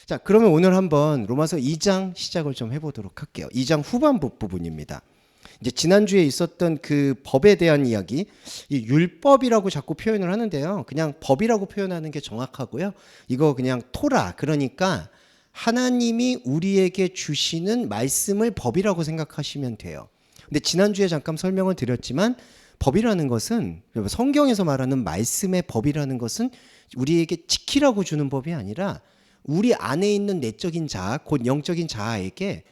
자, 그러면 오늘 한번 로마서 2장 시작을 좀 해보도록 할게요. 2장 후반부 부분입니다. 이제 지난주에 있었던 그 법에 대한 이야기, 이 율법이라고 자꾸 표현을 하는데요. 그냥 법이라고 표현하는 게 정확하고요. 이거 그냥 토라, 그러니까 하나님이 우리에게 주시는 말씀을 법이라고 생각하시면 돼요. 근데 지난주에 잠깐 설명을 드렸지만 법이라는 것은, 성경에서 말하는 말씀의 법이라는 것은 우리에게 지키라고 주는 법이 아니라 우리 안에 있는 내적인 자아, 곧 영적인 자아에게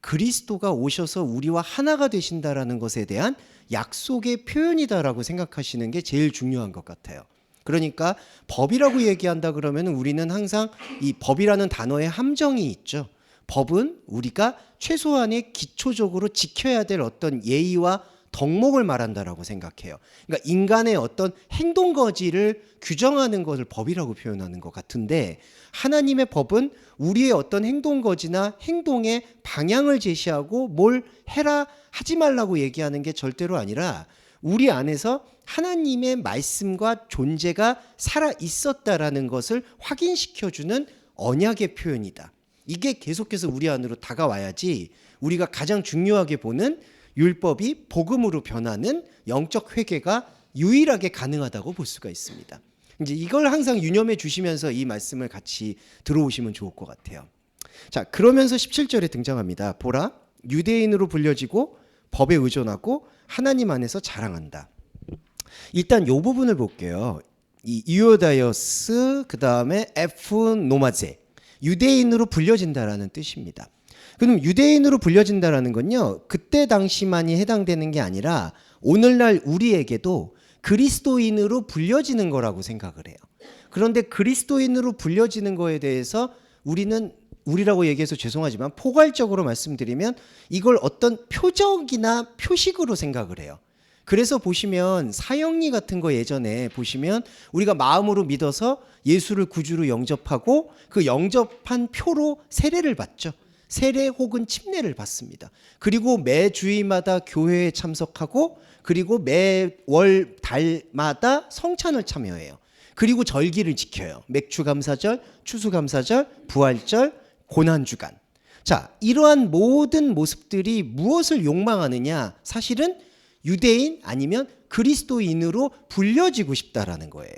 그리스도가 오셔서 우리와 하나가 되신다라는 것에 대한 약속의 표현이다라고 생각하시는 게 제일 중요한 것 같아요. 그러니까 법이라고 얘기한다 그러면 우리는 항상 이 법이라는 단어에 함정이 있죠. 법은 우리가 최소한의 기초적으로 지켜야 될 어떤 예의와 덕목을 말한다라고 생각해요. 그러니까 인간의 어떤 행동 거지를 규정하는 것을 법이라고 표현하는 것 같은데, 하나님의 법은 우리의 어떤 행동 거지나 행동의 방향을 제시하고 뭘 해라 하지 말라고 얘기하는 게 절대로 아니라 우리 안에서 하나님의 말씀과 존재가 살아 있었다라는 것을 확인시켜주는 언약의 표현이다. 이게 계속해서 우리 안으로 다가와야지 우리가 가장 중요하게 보는 율법이 복음으로 변하는 영적 회개가 유일하게 가능하다고 볼 수가 있습니다. 이제 이걸 항상 유념해 주시면서 이 말씀을 같이 들어오시면 좋을 것 같아요. 자, 그러면서 17절에 등장합니다. 보라, 유대인으로 불려지고 법에 의존하고 하나님 안에서 자랑한다. 일단 이 부분을 볼게요. 이 이오다이어스, 그 다음에 에프노마제, 유대인으로 불려진다라는 뜻입니다. 그럼 유대인으로 불려진다라는 건요, 그때 당시만이 해당되는 게 아니라 오늘날 우리에게도 그리스도인으로 불려지는 거라고 생각을 해요. 그런데 그리스도인으로 불려지는 거에 대해서 우리라고 얘기해서 죄송하지만 포괄적으로 말씀드리면 이걸 어떤 표적이나 표식으로 생각을 해요. 그래서 보시면 사형리 같은 거 예전에 보시면 우리가 마음으로 믿어서 예수를 구주로 영접하고 그 영접한 표로 세례를 받죠. 세례 혹은 침례를 받습니다. 그리고 매 주일마다 교회에 참석하고 그리고 매월 달마다 성찬을 참여해요. 그리고 절기를 지켜요. 맥주감사절, 추수감사절, 부활절, 고난주간. 자, 이러한 모든 모습들이 무엇을 욕망하느냐? 사실은 유대인 아니면 그리스도인으로 불려지고 싶다라는 거예요.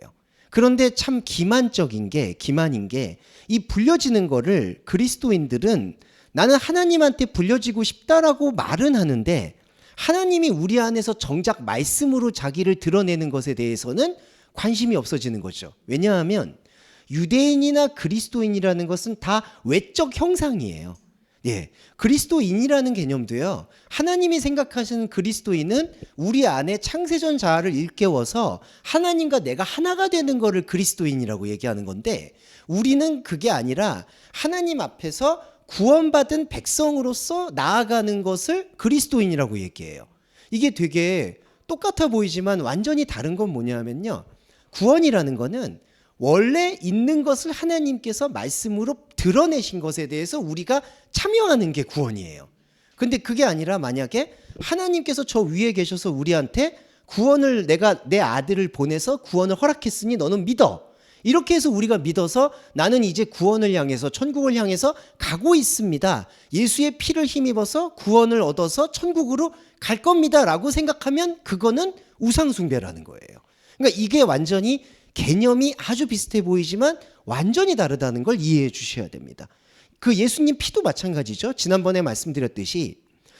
그런데 참 기만인 게 이 불려지는 거를 그리스도인들은 나는 하나님한테 불려지고 싶다라고 말은 하는데 하나님이 우리 안에서 정작 말씀으로 자기를 드러내는 것에 대해서는 관심이 없어지는 거죠. 왜냐하면 유대인이나 그리스도인이라는 것은 다 외적 형상이에요. 예, 그리스도인이라는 개념도요, 하나님이 생각하시는 그리스도인은 우리 안에 창세전 자아를 일깨워서 하나님과 내가 하나가 되는 거를 그리스도인이라고 얘기하는 건데, 우리는 그게 아니라 하나님 앞에서 구원받은 백성으로서 나아가는 것을 그리스도인이라고 얘기해요. 이게 되게 똑같아 보이지만 완전히 다른 건 뭐냐면요, 구원이라는 거는 원래 있는 것을 하나님께서 말씀으로 드러내신 것에 대해서 우리가 참여하는 게 구원이에요. 근데 그게 아니라 만약에 하나님께서 저 위에 계셔서 우리한테 구원을, 내가 내 아들을 보내서 구원을 허락했으니 너는 믿어, 이렇게 해서 우리가 믿어서 나는 이제 구원을 향해서, 천국을 향해서 가고 있습니다, 예수의 피를 힘입어서 구원을 얻어서 천국으로 갈 겁니다 라고 생각하면 그거는 우상숭배라는 거예요. 그러니까 이게 완전히 개념이 아주 비슷해 보이지만 완전히 다르다는 걸 이해해 주셔야 됩니다. 그 예수님 피도 마찬가지죠. 지난번에 말씀드렸듯이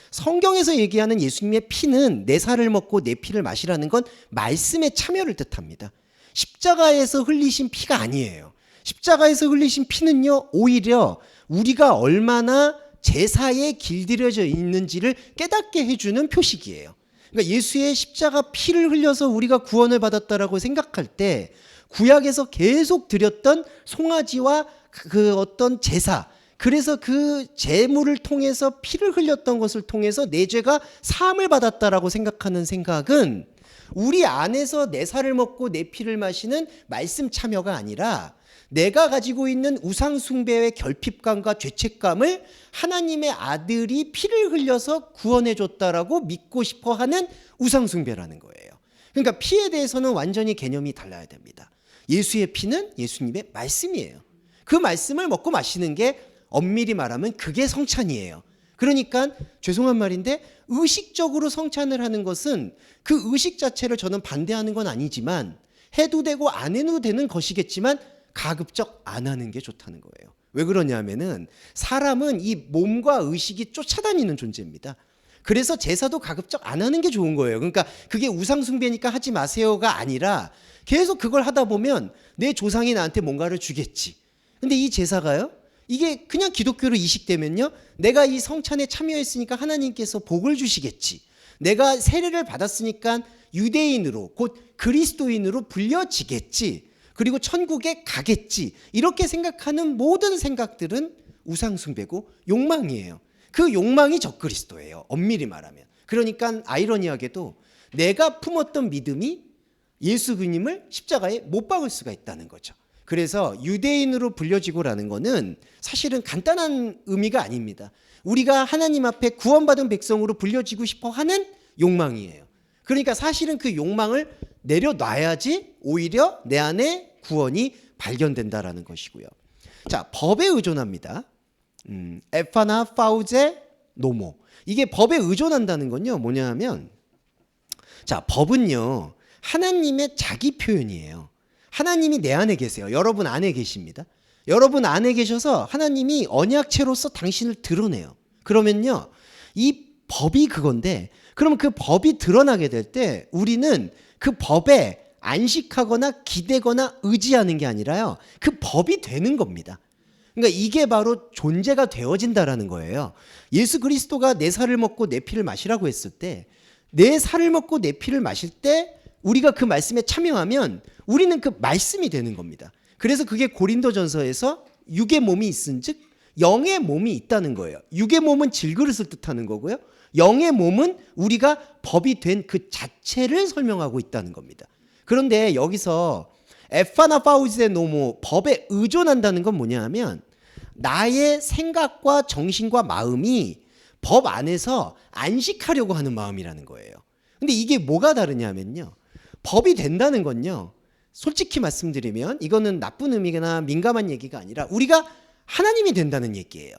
성경에서 얘기하는 예수님의 피는 내 살을 먹고 내 피를 마시라는 건 말씀의 참여를 뜻합니다. 십자가에서 흘리신 피가 아니에요. 십자가에서 흘리신 피는요, 오히려 우리가 얼마나 제사에 길들여져 있는지를 깨닫게 해주는 표식이에요. 그러니까 예수의 십자가 피를 흘려서 우리가 구원을 받았다라고 생각할 때 구약에서 계속 드렸던 송아지와 그 어떤 제사, 그래서 그 제물을 통해서 피를 흘렸던 것을 통해서 내 죄가 사함을 받았다라고 생각하는 생각은 우리 안에서 내 살을 먹고 내 피를 마시는 말씀 참여가 아니라 내가 가지고 있는 우상숭배의 결핍감과 죄책감을 하나님의 아들이 피를 흘려서 구원해 줬다라고 믿고 싶어 하는 우상숭배라는 거예요. 그러니까 피에 대해서는 완전히 개념이 달라야 됩니다. 예수의 피는 예수님의 말씀이에요. 그 말씀을 먹고 마시는 게 엄밀히 말하면 그게 성찬이에요. 그러니까 죄송한 말인데 의식적으로 성찬을 하는 것은 그 의식 자체를 저는 반대하는 건 아니지만 해도 되고 안 해도 되는 것이겠지만 가급적 안 하는 게 좋다는 거예요. 왜 그러냐면은 사람은 이 몸과 의식이 쫓아다니는 존재입니다. 그래서 제사도 가급적 안 하는 게 좋은 거예요. 그러니까 그게 우상숭배니까 하지 마세요가 아니라 계속 그걸 하다 보면 내 조상이 나한테 뭔가를 주겠지. 근데 이 제사가요, 이게 그냥 기독교로 이식되면요, 내가 이 성찬에 참여했으니까 하나님께서 복을 주시겠지. 내가 세례를 받았으니까 유대인으로 곧 그리스도인으로 불려지겠지. 그리고 천국에 가겠지. 이렇게 생각하는 모든 생각들은 우상숭배고 욕망이에요. 그 욕망이 적그리스도예요. 엄밀히 말하면. 그러니까 아이러니하게도 내가 품었던 믿음이 예수님을 십자가에 못 박을 수가 있다는 거죠. 그래서 유대인으로 불려지고라는 거는 사실은 간단한 의미가 아닙니다. 우리가 하나님 앞에 구원받은 백성으로 불려지고 싶어 하는 욕망이에요. 그러니까 사실은 그 욕망을 내려놔야지 오히려 내 안에 구원이 발견된다라는 것이고요. 자, 법에 의존합니다. 에파나 파우제 노모. 이게 법에 의존한다는 건요, 뭐냐 하면, 자, 법은요, 하나님의 자기 표현이에요. 하나님이 내 안에 계세요. 여러분 안에 계십니다. 여러분 안에 계셔서 하나님이 언약체로서 당신을 드러내요. 그러면요, 이 법이 그건데, 그러면 그 법이 드러나게 될 때 우리는 그 법에 안식하거나 기대거나 의지하는 게 아니라요, 그 법이 되는 겁니다. 그러니까 이게 바로 존재가 되어진다라는 거예요. 예수 그리스도가 내 살을 먹고 내 피를 마시라고 했을 때, 내 살을 먹고 내 피를 마실 때 우리가 그 말씀에 참여하면 우리는 그 말씀이 되는 겁니다. 그래서 그게 고린도전서에서 육의 몸이 있은즉 영의 몸이 있다는 거예요. 육의 몸은 질그릇을 뜻하는 거고요, 영의 몸은 우리가 법이 된 그 자체를 설명하고 있다는 겁니다. 그런데 여기서 에파나 파우제 노모, 법에 의존한다는 건 뭐냐 하면 나의 생각과 정신과 마음이 법 안에서 안식하려고 하는 마음이라는 거예요. 근데 이게 뭐가 다르냐면요, 법이 된다는 건요, 솔직히 말씀드리면 이거는 나쁜 의미나 민감한 얘기가 아니라 우리가 하나님이 된다는 얘기예요.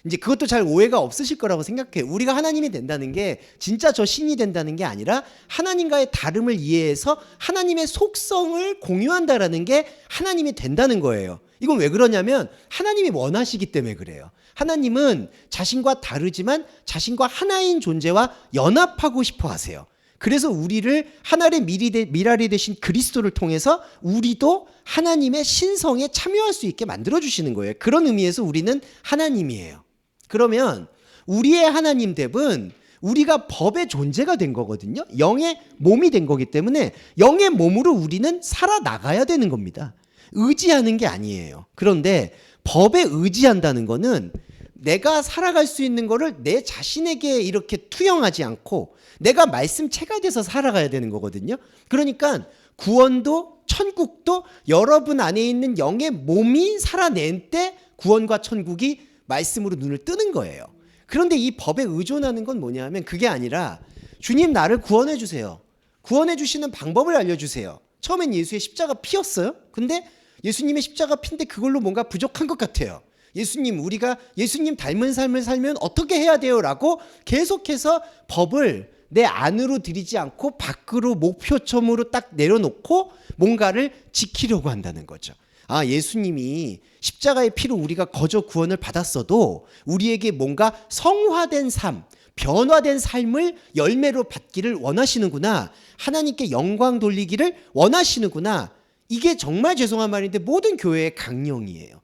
이제 그것도 잘 오해가 없으실 거라고 생각해요. 우리가 하나님이 된다는 게 진짜 저 신이 된다는 게 아니라 하나님과의 다름을 이해해서 하나님의 속성을 공유한다라는 게 하나님이 된다는 거예요. 이건 왜 그러냐면 하나님이 원하시기 때문에 그래요. 하나님은 자신과 다르지만 자신과 하나인 존재와 연합하고 싶어 하세요. 그래서 우리를 하나의 미랄이 되신 그리스도를 통해서 우리도 하나님의 신성에 참여할 수 있게 만들어주시는 거예요. 그런 의미에서 우리는 하나님이에요. 그러면 우리의 하나님 됨은 우리가 법의 존재가 된 거거든요. 영의 몸이 된 거기 때문에 영의 몸으로 우리는 살아나가야 되는 겁니다. 의지하는 게 아니에요. 그런데 법에 의지한다는 거는 내가 살아갈 수 있는 거를 내 자신에게 이렇게 투영하지 않고 내가 말씀체가 돼서 살아가야 되는 거거든요. 그러니까 구원도 천국도 여러분 안에 있는 영의 몸이 살아낸 때 구원과 천국이 말씀으로 눈을 뜨는 거예요. 그런데 이 법에 의존하는 건 뭐냐면 그게 아니라 주님 나를 구원해 주세요. 구원해 주시는 방법을 알려주세요. 처음엔 예수의 십자가 피였어요. 근데 예수님의 십자가 피인데 그걸로 뭔가 부족한 것 같아요. 예수님, 우리가 예수님 닮은 삶을 살면 어떻게 해야 돼요? 라고 계속해서 법을 내 안으로 들이지 않고 밖으로 목표점으로 딱 내려놓고 뭔가를 지키려고 한다는 거죠. 아, 예수님이 십자가의 피로 우리가 거저 구원을 받았어도 우리에게 뭔가 성화된 삶, 변화된 삶을 열매로 받기를 원하시는구나. 하나님께 영광 돌리기를 원하시는구나. 이게 정말 죄송한 말인데 모든 교회의 강령이에요.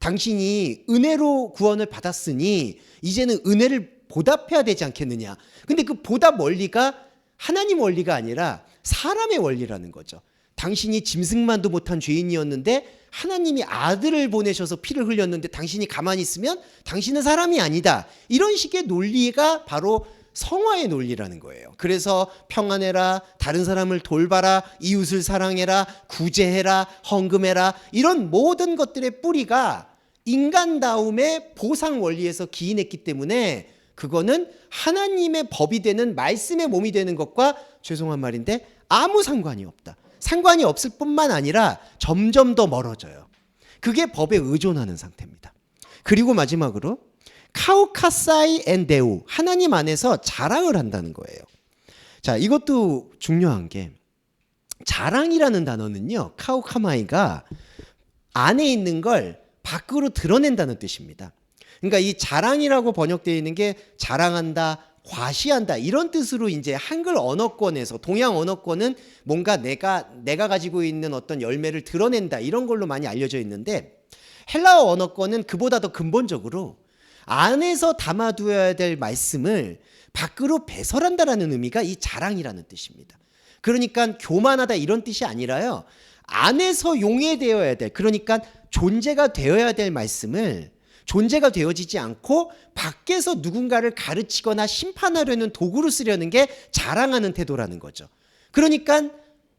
당신이 은혜로 구원을 받았으니 이제는 은혜를 보답해야 되지 않겠느냐. 근데 그 보답 원리가 하나님 원리가 아니라 사람의 원리라는 거죠. 당신이 짐승만도 못한 죄인이었는데 하나님이 아들을 보내셔서 피를 흘렸는데 당신이 가만히 있으면 당신은 사람이 아니다. 이런 식의 논리가 바로 성화의 논리라는 거예요. 그래서 평안해라, 다른 사람을 돌봐라, 이웃을 사랑해라, 구제해라, 헌금해라, 이런 모든 것들의 뿌리가 인간다움의 보상 원리에서 기인했기 때문에 그거는 하나님의 법이 되는 말씀의 몸이 되는 것과 죄송한 말인데 아무 상관이 없다. 상관이 없을 뿐만 아니라 점점 더 멀어져요. 그게 법에 의존하는 상태입니다. 그리고 마지막으로 카우카사이 엔 데우, 하나님 안에서 자랑을 한다는 거예요. 자, 이것도 중요한 게 자랑이라는 단어는요, 카우카마이가 안에 있는 걸 밖으로 드러낸다는 뜻입니다. 그러니까 이 자랑이라고 번역되어 있는 게 자랑한다, 과시한다 이런 뜻으로 이제 한글 언어권에서, 동양 언어권은 뭔가 내가 가지고 있는 어떤 열매를 드러낸다 이런 걸로 많이 알려져 있는데, 헬라어 언어권은 그보다 더 근본적으로 안에서 담아두어야 될 말씀을 밖으로 배설한다라는 의미가 이 자랑이라는 뜻입니다. 그러니까 교만하다 이런 뜻이 아니라요, 안에서 용해되어야 될, 그러니까 존재가 되어야 될 말씀을 존재가 되어지지 않고 밖에서 누군가를 가르치거나 심판하려는 도구로 쓰려는 게 자랑하는 태도라는 거죠. 그러니까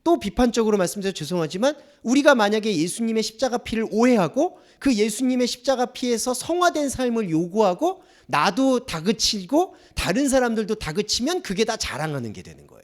또 비판적으로 말씀드려서 죄송하지만, 우리가 만약에 예수님의 십자가 피를 오해하고 그 예수님의 십자가 피에서 성화된 삶을 요구하고 나도 다그치고 다른 사람들도 다그치면 그게 다 자랑하는 게 되는 거예요.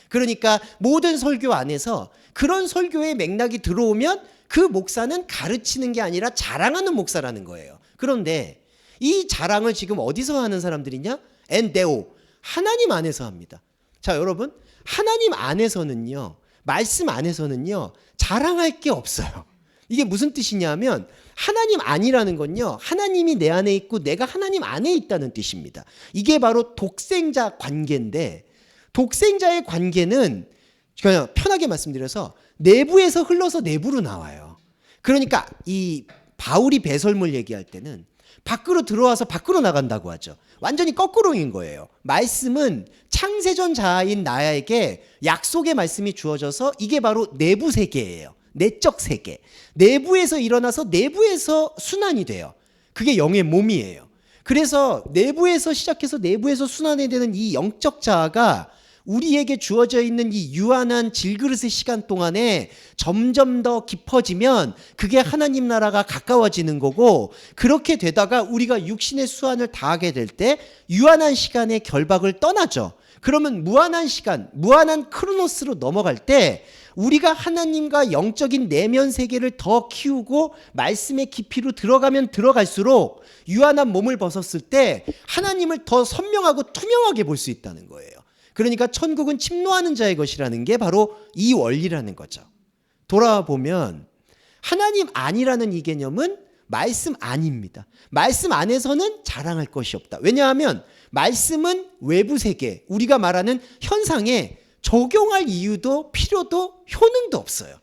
그러니까 모든 설교 안에서 그런 설교의 맥락이 들어오면 그 목사는 가르치는 게 아니라 자랑하는 목사라는 거예요. 그런데 이 자랑을 지금 어디서 하는 사람들이냐? 엔데오, 하나님 안에서 합니다. 자, 여러분, 하나님 안에서는요, 말씀 안에서는요, 자랑할 게 없어요. 이게 무슨 뜻이냐면, 하나님 안이라는 건요, 하나님이 내 안에 있고 내가 하나님 안에 있다는 뜻입니다. 이게 바로 독생자 관계인데, 독생자의 관계는 그냥 편하게 말씀드려서 내부에서 흘러서 내부로 나와요. 그러니까 이 바울이 배설물 얘기할 때는 밖으로 들어와서 밖으로 나간다고 하죠. 완전히 거꾸로인 거예요. 말씀은 창세전 자아인 나에게 약속의 말씀이 주어져서 이게 바로 내부 세계예요. 내적 세계. 내부에서 일어나서 내부에서 순환이 돼요. 그게 영의 몸이에요. 그래서 내부에서 시작해서 내부에서 순환이 되는 이 영적 자아가 우리에게 주어져 있는 이 유한한 질그릇의 시간 동안에 점점 더 깊어지면 그게 하나님 나라가 가까워지는 거고, 그렇게 되다가 우리가 육신의 수완을 다하게 될 때 유한한 시간의 결박을 떠나죠. 그러면 무한한 시간, 무한한 크로노스로 넘어갈 때 우리가 하나님과 영적인 내면 세계를 더 키우고 말씀의 깊이로 들어가면 들어갈수록 유한한 몸을 벗었을 때 하나님을 더 선명하고 투명하게 볼 수 있다는 거예요. 그러니까 천국은 침노하는 자의 것이라는 게 바로 이 원리라는 거죠. 돌아보면 하나님 안이라는 이 개념은 말씀 안입니다. 말씀 안에서는 자랑할 것이 없다. 왜냐하면 말씀은 외부 세계, 우리가 말하는 현상에 적용할 이유도 필요도 효능도 없어요.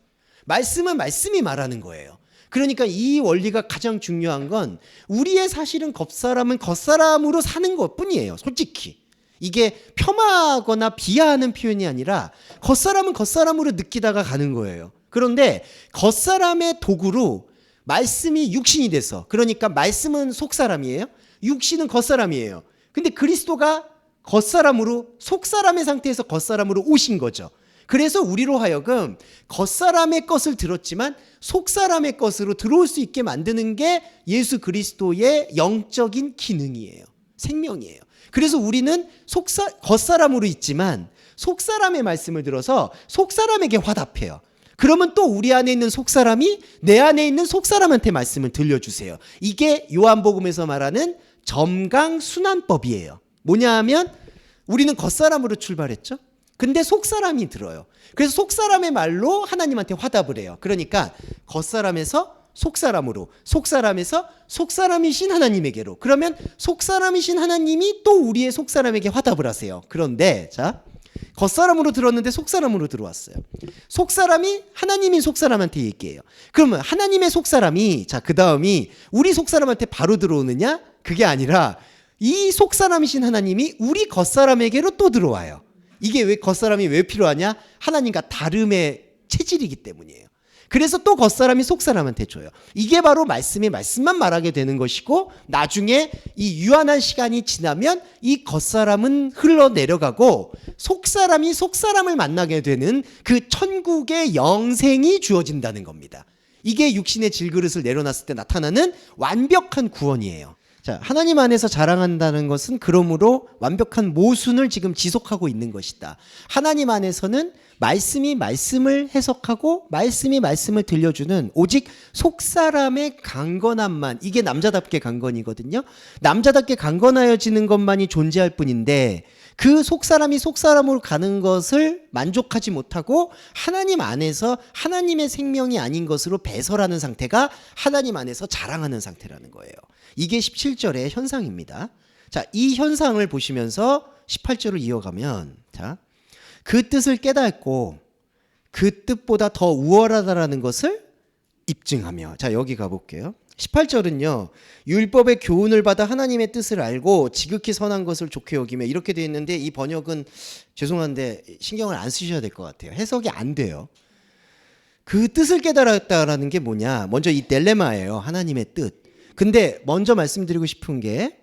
말씀은 말씀이 말하는 거예요. 그러니까 이 원리가 가장 중요한 건 우리의 사실은 겉사람은 겉사람으로 사는 것뿐이에요. 솔직히. 이게 폄하하거나 비하하는 표현이 아니라 겉사람은 겉사람으로 느끼다가 가는 거예요. 그런데 겉사람의 도구로 말씀이 육신이 돼서, 그러니까 말씀은 속사람이에요. 육신은 겉사람이에요. 근데 그리스도가 겉사람으로, 속사람의 상태에서 겉사람으로 오신 거죠. 그래서 우리로 하여금 겉사람의 것을 들었지만 속사람의 것으로 들어올 수 있게 만드는 게 예수 그리스도의 영적인 기능이에요. 생명이에요. 그래서 우리는 겉사람으로 있지만 속사람의 말씀을 들어서 속사람에게 화답해요. 그러면 또 우리 안에 있는 속사람이 내 안에 있는 속사람한테 말씀을 들려주세요. 이게 요한복음에서 말하는 점강순환법이에요. 뭐냐 하면 우리는 겉사람으로 출발했죠. 근데 속사람이 들어요. 그래서 속사람의 말로 하나님한테 화답을 해요. 그러니까 겉사람에서 속사람으로, 속사람에서 속사람이신 하나님에게로. 그러면 속사람이신 하나님이 또 우리의 속사람에게 화답을 하세요. 그런데 자, 겉사람으로 들었는데 속사람으로 들어왔어요. 속사람이 하나님인 속사람한테 얘기해요. 그러면 하나님의 속사람이, 자, 그 다음이 우리 속사람한테 바로 들어오느냐? 그게 아니라 이 속사람이신 하나님이 우리 겉사람에게로 또 들어와요. 이게 왜 겉사람이 왜 필요하냐? 하나님과 다름의 체질이기 때문이에요. 그래서 또 겉사람이 속사람한테 줘요. 이게 바로 말씀만 말하게 되는 것이고, 나중에 이 유한한 시간이 지나면 이 겉사람은 흘러내려가고 속사람이 속사람을 만나게 되는 그 천국의 영생이 주어진다는 겁니다. 이게 육신의 질그릇을 내려놨을 때 나타나는 완벽한 구원이에요. 자, 하나님 안에서 자랑한다는 것은 그러므로 완벽한 모순을 지금 지속하고 있는 것이다. 하나님 안에서는 말씀이 말씀을 해석하고 말씀이 말씀을 들려주는 오직 속사람의 강건함만, 이게 남자답게 강건이거든요. 남자답게 강건하여지는 것만이 존재할 뿐인데 그 속사람이 속사람으로 가는 것을 만족하지 못하고 하나님 안에서 하나님의 생명이 아닌 것으로 배설하는 상태가 하나님 안에서 자랑하는 상태라는 거예요. 이게 17절의 현상입니다. 자, 이 현상을 보시면서 18절을 이어가면, 자, 그 뜻을 깨닫고 그 뜻보다 더 우월하다라는 것을 입증하며. 자, 여기 가볼게요. 18절은요, 율법의 교훈을 받아 하나님의 뜻을 알고 지극히 선한 것을 좋게 여기며, 이렇게 되어 있는데 이 번역은 죄송한데 신경을 안 쓰셔야 될 것 같아요. 해석이 안 돼요. 그 뜻을 깨달았다라는 게 뭐냐? 먼저 이 딜레마예요. 하나님의 뜻. 근데 먼저 말씀드리고 싶은 게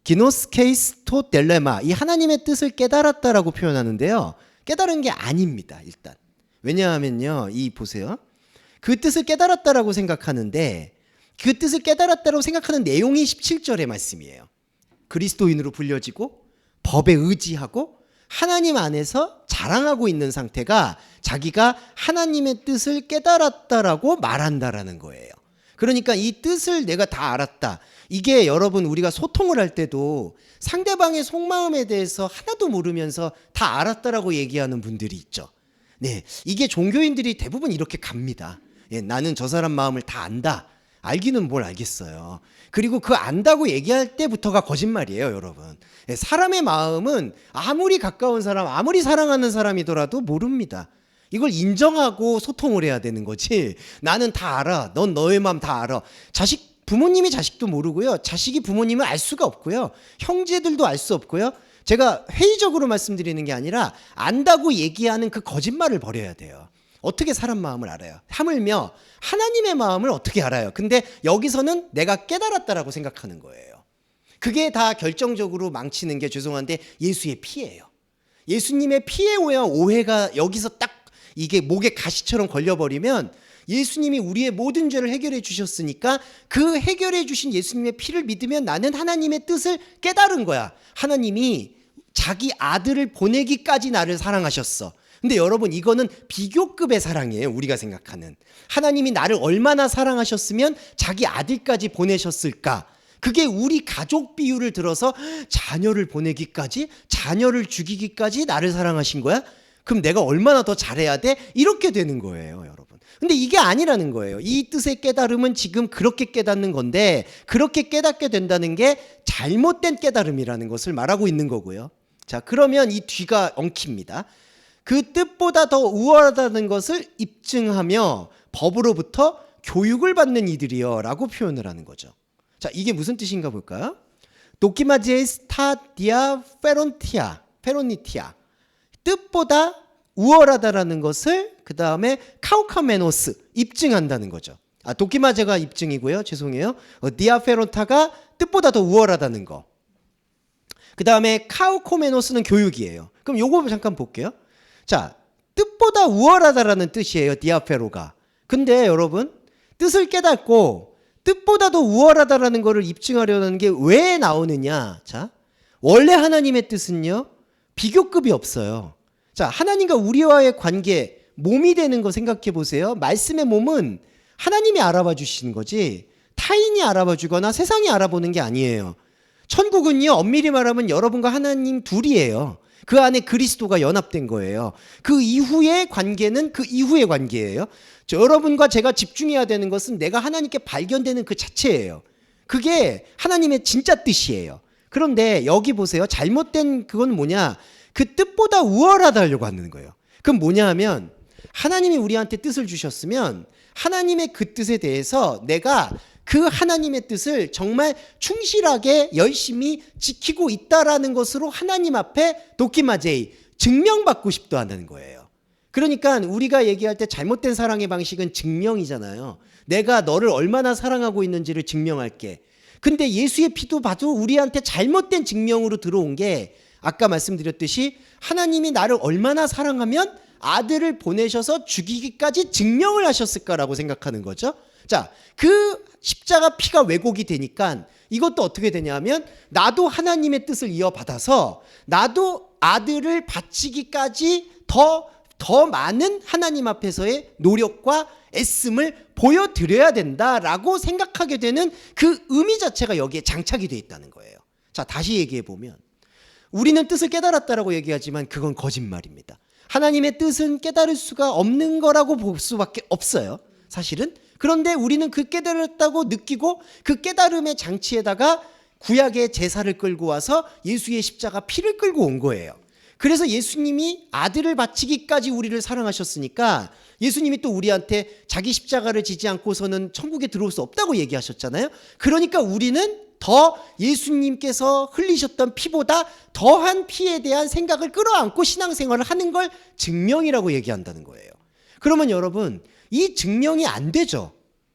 기노스케이스 토 딜레마, 이 하나님의 뜻을 깨달았다라고 표현하는데요, 깨달은 게 아닙니다. 일단 왜냐하면요, 이 보세요, 그 뜻을 깨달았다라고 생각하는데 그 뜻을 깨달았다라고 생각하는 내용이 17절의 말씀이에요. 그리스도인으로 불려지고 법에 의지하고 하나님 안에서 자랑하고 있는 상태가 자기가 하나님의 뜻을 깨달았다라고 말한다라는 거예요. 그러니까 이 뜻을 내가 다 알았다. 이게 여러분, 우리가 소통을 할 때도 상대방의 속마음에 대해서 하나도 모르면서 다 알았다라고 얘기하는 분들이 있죠. 네, 이게 종교인들이 대부분 이렇게 갑니다. 예, 나는 저 사람 마음을 다 안다. 알기는 뭘 알겠어요. 그리고 그 안다고 얘기할 때부터가 거짓말이에요, 여러분. 예, 사람의 마음은 아무리 가까운 사람, 아무리 사랑하는 사람이더라도 모릅니다. 이걸 인정하고 소통을 해야 되는 거지. 나는 다 알아. 넌 너의 마음 다 알아. 부모님이 자식도 모르고요. 자식이 부모님을 알 수가 없고요. 형제들도 알 수 없고요. 제가 회의적으로 말씀드리는 게 아니라 안다고 얘기하는 그 거짓말을 버려야 돼요. 어떻게 사람 마음을 알아요? 하물며 하나님의 마음을 어떻게 알아요? 근데 여기서는 내가 깨달았다라고 생각하는 거예요. 그게 다 결정적으로 망치는 게, 죄송한데, 예수의 피예요. 예수님의 피에 의한 오해가 여기서 딱 이게 목에 가시처럼 걸려버리면, 예수님이 우리의 모든 죄를 해결해 주셨으니까 그 해결해 주신 예수님의 피를 믿으면 나는 하나님의 뜻을 깨달은 거야. 하나님이 자기 아들을 보내기까지 나를 사랑하셨어. 근데 여러분, 이거는 비교급의 사랑이에요. 우리가 생각하는 하나님이 나를 얼마나 사랑하셨으면 자기 아들까지 보내셨을까. 그게 우리 가족 비유를 들어서 자녀를 보내기까지, 자녀를 죽이기까지 나를 사랑하신 거야? 그럼 내가 얼마나 더 잘해야 돼? 이렇게 되는 거예요, 여러분. 근데 이게 아니라는 거예요. 이 뜻의 깨달음은 지금 그렇게 깨닫는 건데, 그렇게 깨닫게 된다는 게 잘못된 깨달음이라는 것을 말하고 있는 거고요. 자, 그러면 이 뒤가 엉킵니다. 그 뜻보다 더 우월하다는 것을 입증하며 법으로부터 교육을 받는 이들이여 라고 표현을 하는 거죠. 자, 이게 무슨 뜻인가 볼까요? 도키마지에 스타디아 페로니티아, 뜻보다 우월하다라는 것을 그 다음에 카우카메노스, 입증한다는 거죠. 도키마제가 입증이고요. 죄송해요. 디아페론타가 뜻보다 더 우월하다는 거. 그 다음에 카우코메노스는 교육이에요. 그럼 요거 잠깐 볼게요. 자, 뜻보다 우월하다라는 뜻이에요, 디아페로가. 근데 여러분, 뜻을 깨닫고 뜻보다 더 우월하다라는 것을 입증하려는 게 왜 나오느냐? 자, 원래 하나님의 뜻은요, 비교급이 없어요. 자, 하나님과 우리와의 관계, 몸이 되는 거 생각해 보세요. 말씀의 몸은 하나님이 알아봐 주시는 거지 타인이 알아봐 주거나 세상이 알아보는 게 아니에요. 천국은요, 엄밀히 말하면 여러분과 하나님 둘이에요. 그 안에 그리스도가 연합된 거예요. 그 이후의 관계는 그 이후의 관계예요. 여러분과 제가 집중해야 되는 것은 내가 하나님께 발견되는 그 자체예요. 그게 하나님의 진짜 뜻이에요. 그런데 여기 보세요. 잘못된 그건 뭐냐? 그 뜻보다 우월하다 하려고 하는 거예요. 그럼 뭐냐 하면, 하나님이 우리한테 뜻을 주셨으면 하나님의 그 뜻에 대해서 내가 그 하나님의 뜻을 정말 충실하게 열심히 지키고 있다라는 것으로 하나님 앞에 도키마제이, 증명받고 싶다 한다는 거예요. 그러니까 우리가 얘기할 때 잘못된 사랑의 방식은 증명이잖아요. 내가 너를 얼마나 사랑하고 있는지를 증명할게. 근데 예수의 피도 봐도 우리한테 잘못된 증명으로 들어온 게, 아까 말씀드렸듯이 하나님이 나를 얼마나 사랑하면 아들을 보내셔서 죽이기까지 증명을 하셨을까라고 생각하는 거죠. 자, 그 십자가 피가 왜곡이 되니까 이것도 어떻게 되냐면 나도 하나님의 뜻을 이어받아서 나도 아들을 바치기까지 더 많은 하나님 앞에서의 노력과 애씀을 보여드려야 된다라고 생각하게 되는 그 의미 자체가 여기에 장착이 되어 있다는 거예요. 자, 다시 얘기해 보면 우리는 뜻을 깨달았다라고 얘기하지만 그건 거짓말입니다. 하나님의 뜻은 깨달을 수가 없는 거라고 볼 수밖에 없어요, 사실은. 그런데 우리는 그 깨달았다고 느끼고 그 깨달음의 장치에다가 구약의 제사를 끌고 와서 예수의 십자가 피를 끌고 온 거예요. 그래서 예수님이 아들을 바치기까지 우리를 사랑하셨으니까 예수님이 또 우리한테 자기 십자가를 지지 않고서는 천국에 들어올 수 없다고 얘기하셨잖아요. 그러니까 우리는 더 예수님께서 흘리셨던 피보다 더한 피에 대한 생각을 끌어안고 신앙생활을 하는 걸 증명이라고 얘기한다는 거예요. 그러면 여러분, 이 증명이 안 되죠.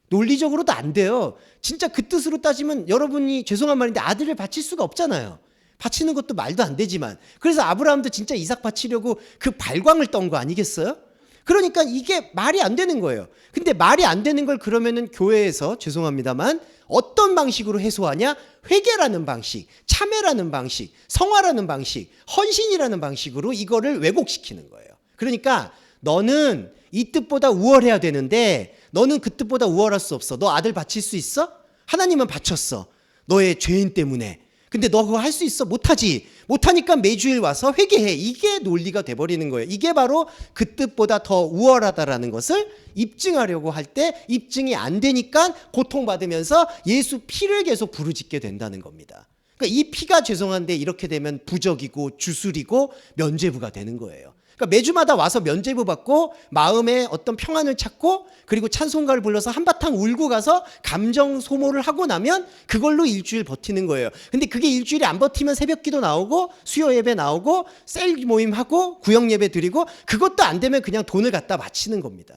논리적으로도 안 돼요. 진짜 그 뜻으로 따지면 여러분이 죄송한 말인데 아들을 바칠 수가 없잖아요. 바치는 것도 말도 안 되지만. 그래서 아브라함도 진짜 이삭 바치려고 그 발광을 떤 거 아니겠어요? 그러니까 이게 말이 안 되는 거예요. 근데 말이 안 되는 걸 그러면은 교회에서 죄송합니다만 어떤 방식으로 해소하냐? 회개라는 방식, 참회라는 방식, 성화라는 방식, 헌신이라는 방식으로 이거를 왜곡시키는 거예요. 그러니까 너는 이 뜻보다 우월해야 되는데 너는 그 뜻보다 우월할 수 없어. 너 아들 바칠 수 있어? 하나님은 바쳤어. 너의 죄인 때문에. 근데 너 그거 할 수 있어? 못하지. 못하니까 매주일 와서 회개해. 이게 논리가 돼버리는 거예요. 이게 바로 그 뜻보다 더 우월하다라는 것을 입증하려고 할 때 입증이 안 되니까 고통받으면서 예수 피를 계속 부르짖게 된다는 겁니다. 그러니까 이 피가 죄송한데 이렇게 되면 부적이고 주술이고 면죄부가 되는 거예요. 그러니까 매주마다 와서 면죄부 받고 마음에 어떤 평안을 찾고 그리고 찬송가를 불러서 한바탕 울고 가서 감정 소모를 하고 나면 그걸로 일주일 버티는 거예요. 근데 그게 일주일이 안 버티면 새벽기도 나오고 수요 예배 나오고 셀 모임하고 구역 예배 드리고 그것도 안 되면 그냥 돈을 갖다 바치는 겁니다.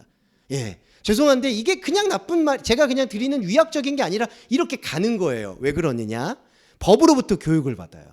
예. 죄송한데 이게 그냥 나쁜 말, 제가 그냥 드리는 위약적인 게 아니라 이렇게 가는 거예요. 왜 그러느냐? 법으로부터 교육을 받아요.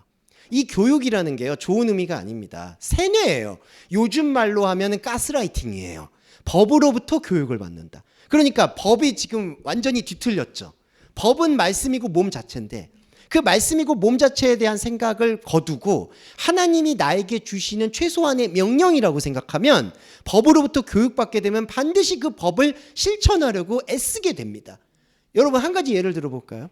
이 교육이라는 게요, 좋은 의미가 아닙니다. 세뇌예요. 요즘 말로 하면은 가스라이팅이에요. 법으로부터 교육을 받는다. 그러니까 법이 지금 완전히 뒤틀렸죠. 법은 말씀이고 몸 자체인데 그 말씀이고 몸 자체에 대한 생각을 거두고 하나님이 나에게 주시는 최소한의 명령이라고 생각하면 법으로부터 교육받게 되면 반드시 그 법을 실천하려고 애쓰게 됩니다. 여러분, 한 가지 예를 들어볼까요?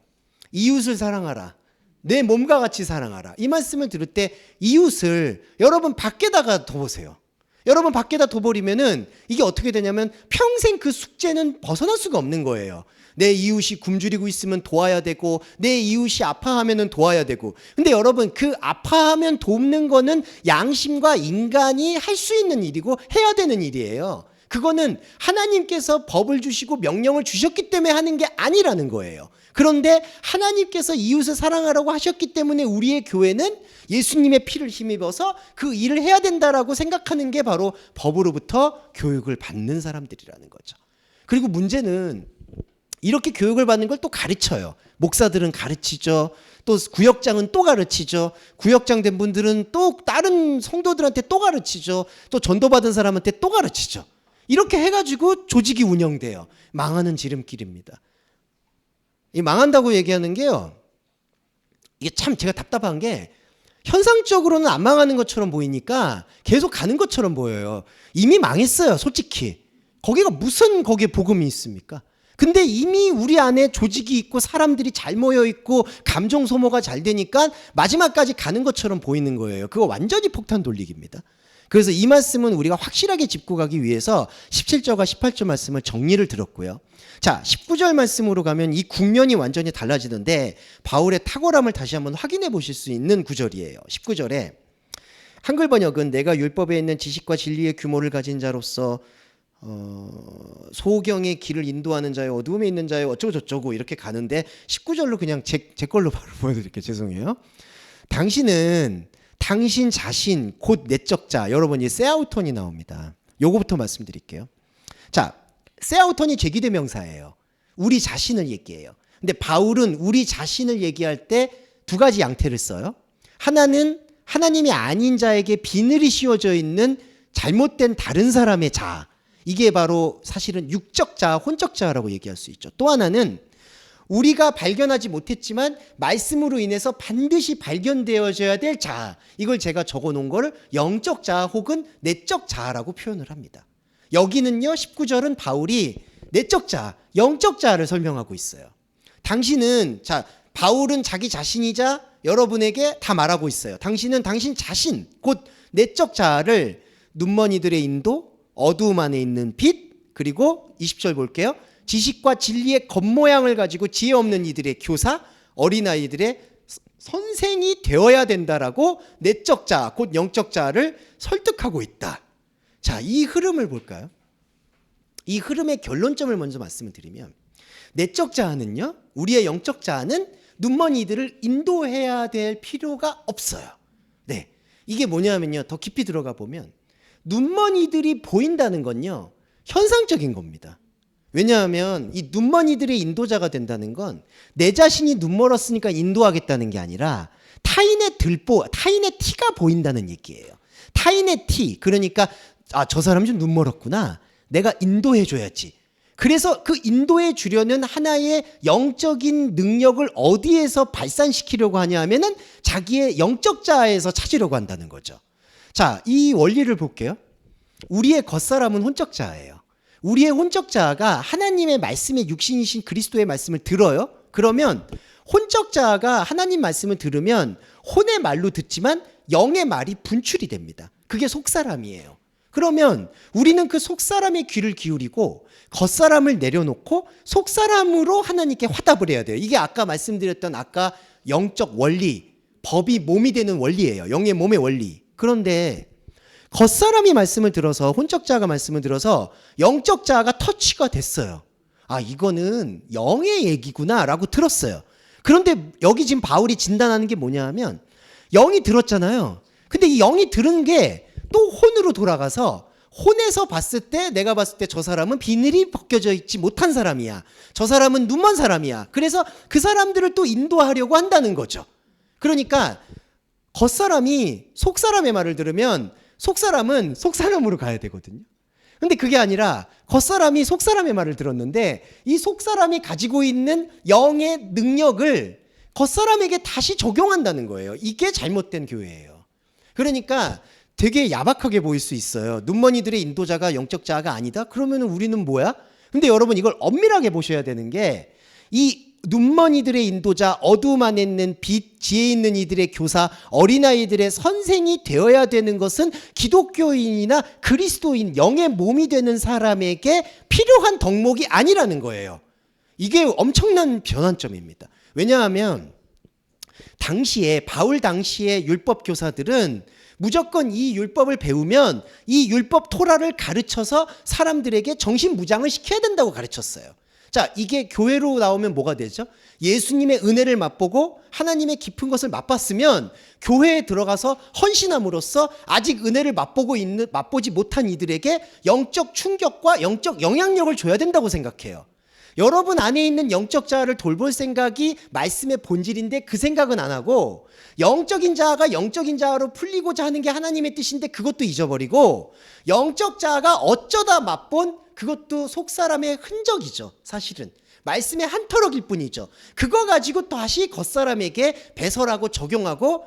이웃을 사랑하라. 내 몸과 같이 사랑하라. 이 말씀을 들을 때 이웃을 여러분 밖에다가 둬보세요. 여러분 밖에다 둬버리면은 이게 어떻게 되냐면 평생 그 숙제는 벗어날 수가 없는 거예요. 내 이웃이 굶주리고 있으면 도와야 되고 내 이웃이 아파하면은 도와야 되고. 근데 여러분, 그 아파하면 돕는 거는 양심과 인간이 할 수 있는 일이고 해야 되는 일이에요. 그거는 하나님께서 법을 주시고 명령을 주셨기 때문에 하는 게 아니라는 거예요. 그런데 하나님께서 이웃을 사랑하라고 하셨기 때문에 우리의 교회는 예수님의 피를 힘입어서 그 일을 해야 된다라고 생각하는 게 바로 법으로부터 교육을 받는 사람들이라는 거죠. 그리고 문제는 이렇게 교육을 받는 걸 또 가르쳐요. 목사들은 가르치죠. 또 구역장은 또 가르치죠. 구역장 된 분들은 또 다른 성도들한테 또 가르치죠. 또 전도받은 사람한테 또 가르치죠. 이렇게 해가지고 조직이 운영돼요. 망하는 지름길입니다. 이 망한다고 얘기하는 게요, 이게 참 제가 답답한 게 현상적으로는 안 망하는 것처럼 보이니까 계속 가는 것처럼 보여요. 이미 망했어요, 솔직히. 거기가 무슨 거기에 복음이 있습니까? 근데 이미 우리 안에 조직이 있고 사람들이 잘 모여 있고 감정 소모가 잘 되니까 마지막까지 가는 것처럼 보이는 거예요. 그거 완전히 폭탄 돌리기입니다. 그래서 이 말씀은 우리가 확실하게 짚고 가기 위해서 17절과 18절 말씀을 정리를 들었고요. 자, 19절 말씀으로 가면 이 국면이 완전히 달라지는데 바울의 탁월함을 다시 한번 확인해 보실 수 있는 구절이에요. 19절에 한글 번역은 내가 율법에 있는 지식과 진리의 규모를 가진 자로서 소경의 길을 인도하는 자여 어두움에 있는 자여 어쩌고 저쩌고 이렇게 가는데 19절로 그냥 제 걸로 바로 보여드릴게요. 죄송해요. 당신은 당신 자신 곧 내적 자. 여러분, 이 세아우톤이 나옵니다. 요거부터 말씀드릴게요. 자, 세아우톤이 제기대 명사예요. 우리 자신을 얘기해요. 근데 바울은 우리 자신을 얘기할 때 두 가지 양태를 써요. 하나는 하나님이 아닌 자에게 비늘이 씌워져 있는 잘못된 다른 사람의 자. 이게 바로 사실은 육적 자아, 혼적 자아라고 얘기할 수 있죠. 또 하나는 우리가 발견하지 못했지만 말씀으로 인해서 반드시 발견되어져야 될 자아. 이걸 제가 적어 놓은 거를 영적 자아 혹은 내적 자아라고 표현을 합니다. 여기는요, 19절은 바울이 내적 자아, 영적 자아를 설명하고 있어요. 당신은, 바울은 자기 자신이자 여러분에게 다 말하고 있어요. 당신은 당신 자신, 곧 내적 자아를 눈머니들의 인도, 어두움 안에 있는 빛, 그리고 20절 볼게요. 지식과 진리의 겉모양을 가지고 지혜 없는 이들의 교사, 어린아이들의 선생이 되어야 된다라고 내적 자아, 곧 영적 자아를 설득하고 있다. 자, 이 흐름을 볼까요? 이 흐름의 결론점을 먼저 말씀을 드리면, 내적 자아는요, 우리의 영적 자아는 눈먼이들을 인도해야 될 필요가 없어요. 네, 이게 뭐냐면요, 더 깊이 들어가 보면 눈먼이들이 보인다는 건요, 현상적인 겁니다. 왜냐하면 이 눈먼이들의 인도자가 된다는 건 내 자신이 눈멀었으니까 인도하겠다는 게 아니라 타인의 들보, 타인의 티가 보인다는 얘기예요. 타인의 티, 그러니까 저 사람 좀 눈멀었구나, 내가 인도해줘야지. 그래서 그 인도해 주려는 하나의 영적인 능력을 어디에서 발산시키려고 하냐 하면은 자기의 영적 자아에서 찾으려고 한다는 거죠. 자, 이 원리를 볼게요. 우리의 겉사람은 혼적 자아예요. 우리의 혼적 자아가 하나님의 말씀에 육신이신 그리스도의 말씀을 들어요. 그러면 혼적 자아가 하나님 말씀을 들으면 혼의 말로 듣지만 영의 말이 분출이 됩니다. 그게 속사람이에요. 그러면 우리는 그 속사람의 귀를 기울이고 겉사람을 내려놓고 속사람으로 하나님께 화답을 해야 돼요. 이게 아까 말씀드렸던 아까 영적 원리, 법이 몸이 되는 원리예요. 영의 몸의 원리. 그런데 겉사람이 말씀을 들어서, 혼적 자아가 말씀을 들어서 영적 자아가 터치가 됐어요. 이거는 영의 얘기구나 라고 들었어요. 그런데 여기 지금 바울이 진단하는 게 뭐냐 하면, 영이 들었잖아요. 근데 이 영이 들은 게 또 혼으로 돌아가서, 혼에서 봤을 때, 내가 봤을 때 저 사람은 비늘이 벗겨져 있지 못한 사람이야, 저 사람은 눈먼 사람이야. 그래서 그 사람들을 또 인도하려고 한다는 거죠. 그러니까 겉사람이 속사람의 말을 들으면 속사람은 속사람으로 가야 되거든요. 근데 그게 아니라 겉사람이 속사람의 말을 들었는데 이 속사람이 가지고 있는 영의 능력을 겉사람에게 다시 적용한다는 거예요. 이게 잘못된 교회예요. 그러니까 되게 야박하게 보일 수 있어요. 눈먼이들의 인도자가 영적 자아가 아니다? 그러면 우리는 뭐야? 근데 여러분, 이걸 엄밀하게 보셔야 되는 게, 이 눈먼이들의 인도자, 어두움 안에 있는 빛, 지혜 있는 이들의 교사, 어린아이들의 선생이 되어야 되는 것은 기독교인이나 그리스도인, 영의 몸이 되는 사람에게 필요한 덕목이 아니라는 거예요. 이게 엄청난 변환점입니다. 왜냐하면 바울 당시의 율법 교사들은 무조건 이 율법을 배우면 이 율법 토라를 가르쳐서 사람들에게 정신무장을 시켜야 된다고 가르쳤어요. 자, 이게 교회로 나오면 뭐가 되죠? 예수님의 은혜를 맛보고 하나님의 깊은 것을 맛봤으면 교회에 들어가서 헌신함으로써 아직 은혜를 맛보지 못한 이들에게 영적 충격과 영적 영향력을 줘야 된다고 생각해요. 여러분 안에 있는 영적 자아를 돌볼 생각이 말씀의 본질인데 그 생각은 안 하고, 영적인 자아가 영적인 자아로 풀리고자 하는 게 하나님의 뜻인데 그것도 잊어버리고, 영적 자아가 어쩌다 맛본 그것도 속사람의 흔적이죠. 사실은 말씀의 한 터럭일 뿐이죠. 그거 가지고 다시 겉사람에게 배설하고 적용하고,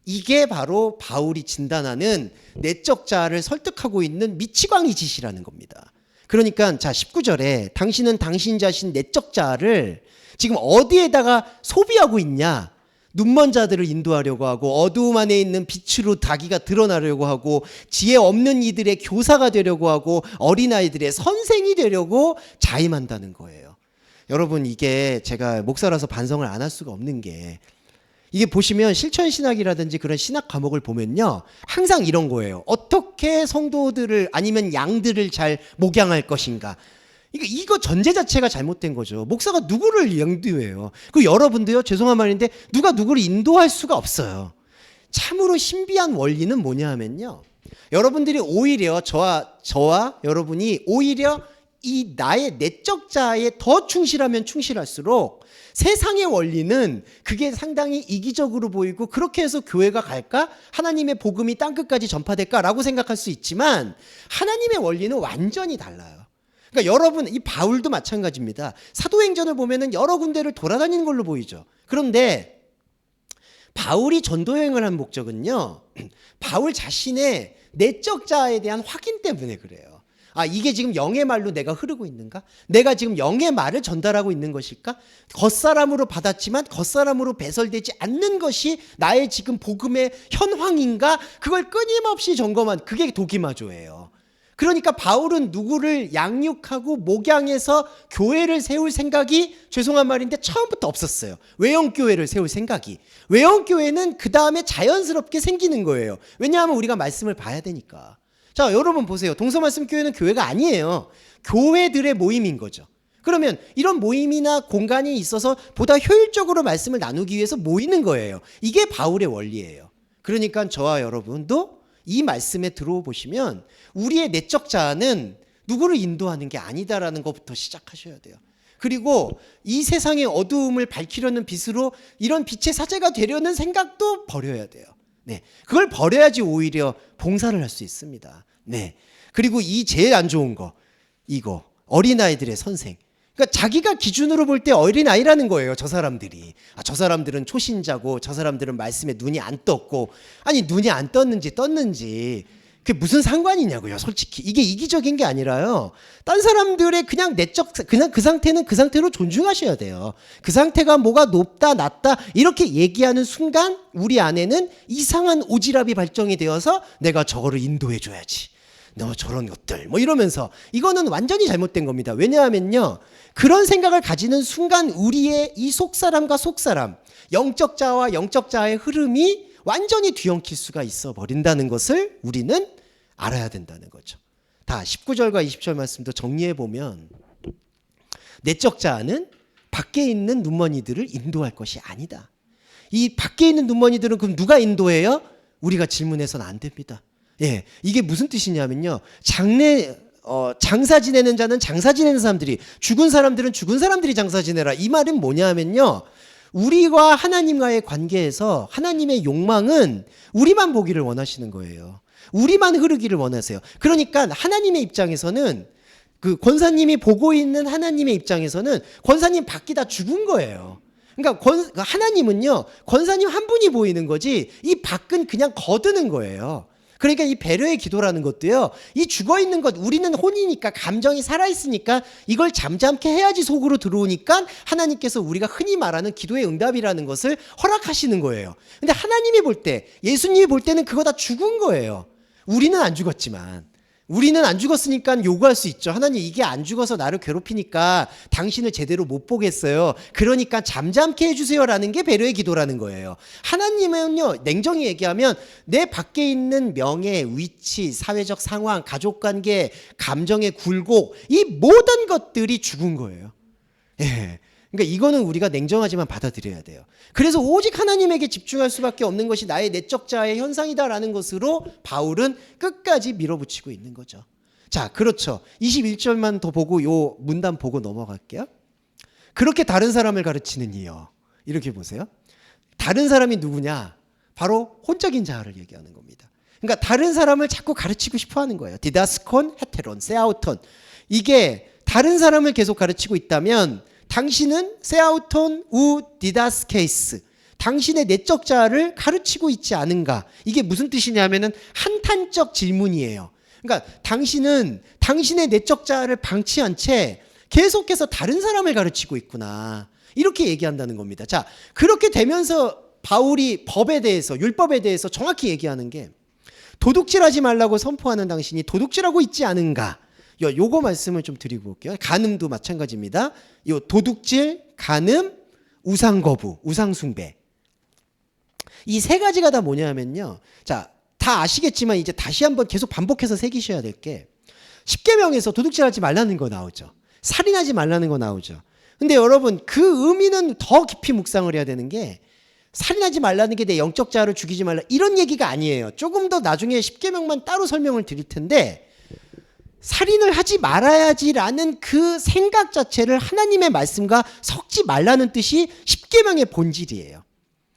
이게 바로 바울이 진단하는 내적 자아를 설득하고 있는 미치광이 짓이라는 겁니다. 그러니까 19절에 당신은 당신 자신 내적 자아를 지금 어디에다가 소비하고 있냐? 눈먼 자들을 인도하려고 하고, 어두움 안에 있는 빛으로 자기가 드러나려고 하고, 지혜 없는 이들의 교사가 되려고 하고, 어린아이들의 선생이 되려고 자임한다는 거예요. 여러분, 이게 제가 목사라서 반성을 안 할 수가 없는 게, 이게 보시면 실천신학이라든지 그런 신학 과목을 보면요, 항상 이런 거예요. 어떻게 성도들을 아니면 양들을 잘 목양할 것인가. 이거 전제 자체가 잘못된 거죠. 목사가 누구를 인도해요? 그 여러분도요, 죄송한 말인데 누가 누구를 인도할 수가 없어요. 참으로 신비한 원리는 뭐냐 하면요, 여러분들이 오히려 저와 여러분이 오히려 이 나의 내적 자아에 더 충실하면 충실할수록 세상의 원리는 그게 상당히 이기적으로 보이고 그렇게 해서 교회가 갈까? 하나님의 복음이 땅끝까지 전파될까라고 생각할 수 있지만 하나님의 원리는 완전히 달라요. 그러니까 여러분 이 바울도 마찬가지입니다. 사도행전을 보면은 여러 군데를 돌아다니는 걸로 보이죠. 그런데 바울이 전도여행을 한 목적은요. 바울 자신의 내적 자아에 대한 확인 때문에 그래요. 아, 이게 지금 영의 말로 내가 흐르고 있는가? 내가 지금 영의 말을 전달하고 있는 것일까? 겉사람으로 받았지만 겉사람으로 배설되지 않는 것이 나의 지금 복음의 현황인가? 그걸 끊임없이 점검한 그게 도기마조예요. 그러니까 바울은 누구를 양육하고 목양해서 교회를 세울 생각이 죄송한 말인데 처음부터 없었어요. 외형교회를 세울 생각이. 외형교회는 그 다음에 자연스럽게 생기는 거예요. 왜냐하면 우리가 말씀을 봐야 되니까. 자, 여러분 보세요. 동서말씀교회는 교회가 아니에요. 교회들의 모임인 거죠. 그러면 이런 모임이나 공간이 있어서 보다 효율적으로 말씀을 나누기 위해서 모이는 거예요. 이게 바울의 원리예요. 그러니까 저와 여러분도 이 말씀에 들어보시면 우리의 내적 자아는 누구를 인도하는 게 아니다라는 것부터 시작하셔야 돼요. 그리고 이 세상의 어두움을 밝히려는 빛으로 이런 빛의 사제가 되려는 생각도 버려야 돼요. 네, 그걸 버려야지 오히려 봉사를 할 수 있습니다. 네, 그리고 이 제일 안 좋은 거 이거 어린아이들의 선생. 그러니까 자기가 기준으로 볼 때 어린아이라는 거예요. 저 사람들이. 아, 저 사람들은 초신자고 저 사람들은 말씀에 눈이 안 떴고 아니 눈이 안 떴는지 그게 무슨 상관이냐고요. 솔직히 이게 이기적인 게 아니라요. 딴 사람들의 그냥 내적 그냥 그 상태는 그 상태로 존중하셔야 돼요. 그 상태가 뭐가 높다 낮다 이렇게 얘기하는 순간 우리 안에는 이상한 오지랖이 발정이 되어서 내가 저거를 인도해 줘야지. 너 저런 것들 뭐 이러면서 이거는 완전히 잘못된 겁니다. 왜냐하면요. 그런 생각을 가지는 순간 우리의 이 속사람과 속사람 영적 자와 영적 자의 흐름이 완전히 뒤엉킬 수가 있어 버린다는 것을 우리는 알아야 된다는 거죠. 다 19절과 20절 말씀도 정리해 보면 내적 자아는 밖에 있는 눈머니들을 인도할 것이 아니다. 이 밖에 있는 눈머니들은 그럼 누가 인도해요? 우리가 질문해서는 안 됩니다. 예, 이게 무슨 뜻이냐면요. 장사 지내는 자는 장사 지내는 사람들이 죽은 사람들은 죽은 사람들이 장사 지내라. 이 말은 뭐냐면요. 우리와 하나님과의 관계에서 하나님의 욕망은 우리만 보기를 원하시는 거예요. 우리만 흐르기를 원하세요. 그러니까 하나님의 입장에서는 그 권사님이 보고 있는 하나님의 입장에서는 권사님 밖이 다 죽은 거예요. 그러니까 하나님은요. 권사님 한 분이 보이는 거지 이 밖은 그냥 거두는 거예요. 그러니까 이 배려의 기도라는 것도요. 이 죽어있는 것 우리는 혼이니까 감정이 살아있으니까 이걸 잠잠케 해야지 속으로 들어오니까 하나님께서 우리가 흔히 말하는 기도의 응답이라는 것을 허락하시는 거예요. 근데 하나님이 볼 때 예수님이 볼 때는 그거 다 죽은 거예요. 우리는 안 죽었지만 우리는 안 죽었으니까 요구할 수 있죠. 하나님 이게 안 죽어서 나를 괴롭히니까 당신을 제대로 못 보겠어요. 그러니까 잠잠케 해주세요라는 게 배려의 기도라는 거예요. 하나님은요 냉정히 얘기하면 내 밖에 있는 명예, 위치, 사회적 상황, 가족관계, 감정의 굴곡 이 모든 것들이 죽은 거예요. 예. 그러니까 이거는 우리가 냉정하지만 받아들여야 돼요. 그래서 오직 하나님에게 집중할 수밖에 없는 것이 나의 내적 자아의 현상이다라는 것으로 바울은 끝까지 밀어붙이고 있는 거죠. 자, 그렇죠. 21절만 더 보고 요 문단 보고 넘어갈게요. 그렇게 다른 사람을 가르치는 이여. 이렇게 보세요. 다른 사람이 누구냐? 바로 혼적인 자아를 얘기하는 겁니다. 그러니까 다른 사람을 자꾸 가르치고 싶어 하는 거예요. 디다스콘, 헤테론, 세아우톤. 이게 다른 사람을 계속 가르치고 있다면 당신은 세아우톤 우 디다스케이스 당신의 내적 자아를 가르치고 있지 않은가? 이게 무슨 뜻이냐면은 한탄적 질문이에요. 그러니까 당신은 당신의 내적 자아를 방치한 채 계속해서 다른 사람을 가르치고 있구나. 이렇게 얘기한다는 겁니다. 자, 그렇게 되면서 바울이 법에 대해서 율법에 대해서 정확히 얘기하는 게 도둑질하지 말라고 선포하는 당신이 도둑질하고 있지 않은가? 요거 말씀을 좀 드리고 볼게요. 간음도 마찬가지입니다. 요 도둑질, 간음, 우상거부, 우상숭배. 이 세 가지가 다 뭐냐면요. 자, 다 아시겠지만 이제 다시 한번 계속 반복해서 새기셔야 될 게 10계명에서 도둑질하지 말라는 거 나오죠. 살인하지 말라는 거 나오죠. 근데 여러분 그 의미는 더 깊이 묵상을 해야 되는 게 살인하지 말라는 게 내 영적 자아를 죽이지 말라 이런 얘기가 아니에요. 조금 더 나중에 10계명만 따로 설명을 드릴 텐데 살인을 하지 말아야지라는 그 생각 자체를 하나님의 말씀과 섞지 말라는 뜻이 십계명의 본질이에요.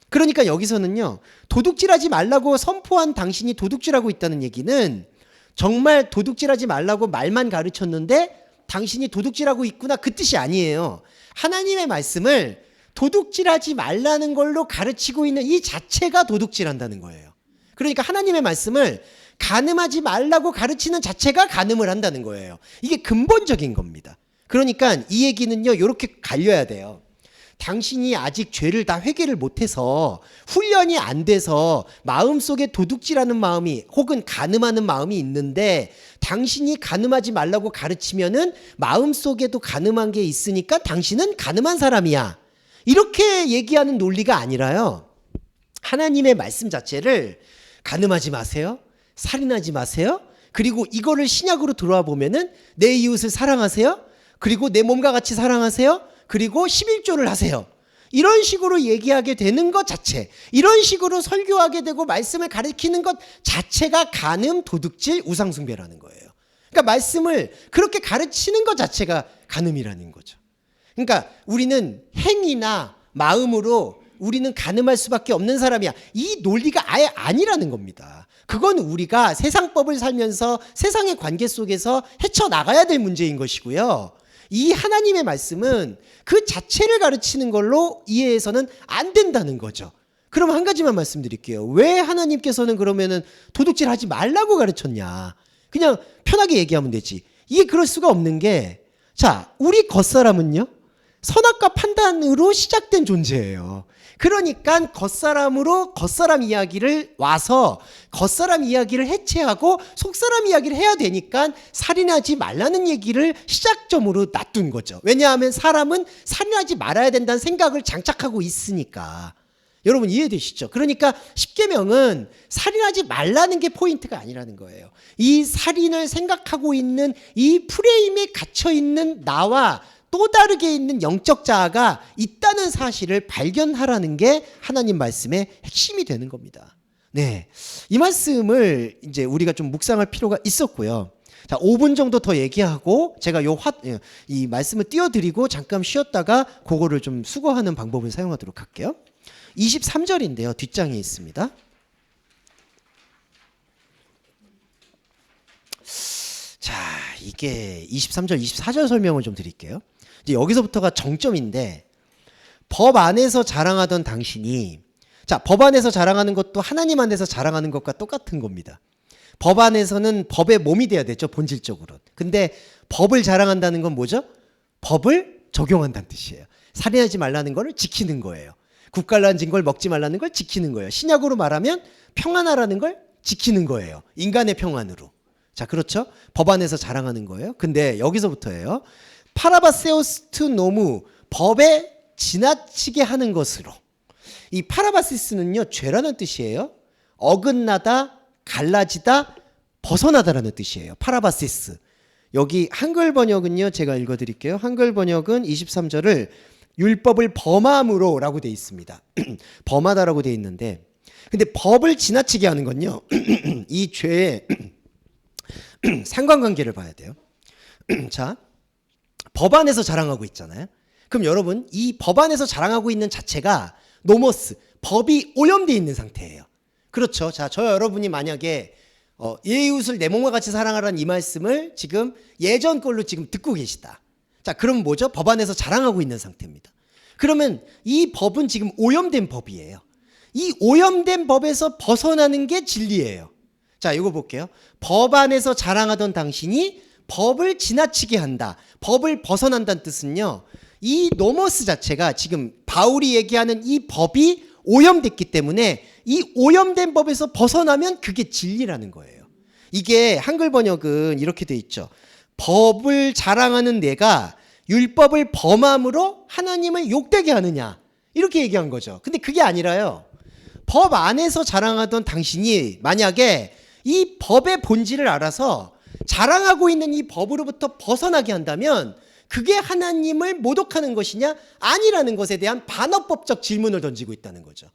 그러니까 여기서는요, 도둑질하지 말라고 선포한 당신이 도둑질하고 있다는 얘기는 정말 도둑질하지 말라고 말만 가르쳤는데 당신이 도둑질하고 있구나, 그 뜻이 아니에요. 하나님의 말씀을 도둑질하지 말라는 걸로 가르치고 있는 이 자체가 도둑질한다는 거예요. 그러니까 하나님의 말씀을 간음하지 말라고 가르치는 자체가 간음을 한다는 거예요. 이게 근본적인 겁니다. 그러니까 이 얘기는요, 이렇게 갈려야 돼요. 당신이 아직 죄를 다 회개를 못해서 훈련이 안 돼서 마음속에 도둑질하는 마음이 혹은 간음하는 마음이 있는데 당신이 간음하지 말라고 가르치면은 마음속에도 간음한 게 있으니까 당신은 간음한 사람이야. 이렇게 얘기하는 논리가 아니라요. 하나님의 말씀 자체를 간음하지 마세요. 살인하지 마세요. 그리고 이거를 신약으로 들어와 보면은 내 이웃을 사랑하세요. 그리고 내 몸과 같이 사랑하세요. 그리고 11조를 하세요. 이런 식으로 얘기하게 되는 것 자체, 이런 식으로 설교하게 되고 말씀을 가르치는 것 자체가 간음, 도둑질, 우상숭배라는 거예요. 그러니까 말씀을 그렇게 가르치는 것 자체가 간음이라는 거죠. 그러니까 우리는 행위나 마음으로 우리는 간음할 수밖에 없는 사람이야. 이 논리가 아예 아니라는 겁니다. 그건 우리가 세상법을 살면서 세상의 관계 속에서 헤쳐나가야 될 문제인 것이고요. 이 하나님의 말씀은 그 자체를 가르치는 걸로 이해해서는 안 된다는 거죠. 그럼 한 가지만 말씀드릴게요. 왜 하나님께서는 그러면은 도둑질 하지 말라고 가르쳤냐? 그냥 편하게 얘기하면 되지. 이게 그럴 수가 없는 게, 자, 우리 겉사람은요, 선악과 판단으로 시작된 존재예요. 그러니까 겉사람으로 겉사람 이야기를 와서 겉사람 이야기를 해체하고 속사람 이야기를 해야 되니까 살인하지 말라는 얘기를 시작점으로 놔둔 거죠. 왜냐하면 사람은 살인하지 말아야 된다는 생각을 장착하고 있으니까. 여러분 이해되시죠? 그러니까 십계명은 살인하지 말라는 게 포인트가 아니라는 거예요. 이 살인을 생각하고 있는 이 프레임에 갇혀 있는 나와 또 다르게 있는 영적 자아가 있다는 사실을 발견하라는 게 하나님 말씀의 핵심이 되는 겁니다. 네. 이 말씀을 이제 우리가 좀 묵상할 필요가 있었고요. 자, 5분 정도 더 얘기하고 제가 이 말씀을 띄워드리고 잠깐 쉬었다가 그거를 좀 수거하는 방법을 사용하도록 할게요. 23절인데요. 뒷장에 있습니다. 자, 이게 23절, 24절 설명을 좀 드릴게요. 이제 여기서부터가 정점인데, 법 안에서 자랑하던 당신이, 자, 법 안에서 자랑하는 것도 하나님 안에서 자랑하는 것과 똑같은 겁니다. 법 안에서는 법의 몸이 돼야 되죠, 본질적으로. 근데 법을 자랑한다는 건 뭐죠? 법을 적용한다는 뜻이에요. 살인하지 말라는 걸 지키는 거예요. 국갈란진 걸 먹지 말라는 걸 지키는 거예요. 신약으로 말하면 평안하라는 걸 지키는 거예요. 인간의 평안으로. 자, 그렇죠? 법 안에서 자랑하는 거예요. 근데 여기서부터예요. 파라바세오스트 노무, 법에 지나치게 하는 것으로. 이 파라바시스는요, 죄라는 뜻이에요. 어긋나다, 갈라지다, 벗어나다라는 뜻이에요. 파라바시스. 여기 한글 번역은요, 제가 읽어드릴게요. 한글 번역은 23절을 율법을 범함으로 라고 되어 있습니다. 범하다라고 되어 있는데, 근데 법을 지나치게 하는 건요, 이 죄의 상관관계를 봐야 돼요. 자, 법 안에서 자랑하고 있잖아요. 그럼 여러분, 이 법 안에서 자랑하고 있는 자체가 노모스, 법이 오염되어 있는 상태예요. 그렇죠. 자, 저 여러분이 만약에 이웃을 내 몸과 같이 사랑하라는 이 말씀을 지금 예전 걸로 지금 듣고 계시다. 자, 그럼 뭐죠? 법 안에서 자랑하고 있는 상태입니다. 그러면 이 법은 지금 오염된 법이에요. 이 오염된 법에서 벗어나는 게 진리예요. 자, 이거 볼게요. 법 안에서 자랑하던 당신이 법을 지나치게 한다. 법을 벗어난다는 뜻은요, 이 노모스 자체가 지금 바울이 얘기하는 이 법이 오염됐기 때문에 이 오염된 법에서 벗어나면 그게 진리라는 거예요. 이게 한글 번역은 이렇게 돼 있죠. 법을 자랑하는 내가 율법을 범함으로 하나님을 욕되게 하느냐, 이렇게 얘기한 거죠. 근데 그게 아니라요, 법 안에서 자랑하던 당신이 만약에 이 법의 본질을 알아서 자랑하고 있는 이 법으로부터 벗어나게 한다면 그게 하나님을 모독하는 것이냐? 아니라는 것에 대한 반어법적 질문을 던지고 있다는 거죠.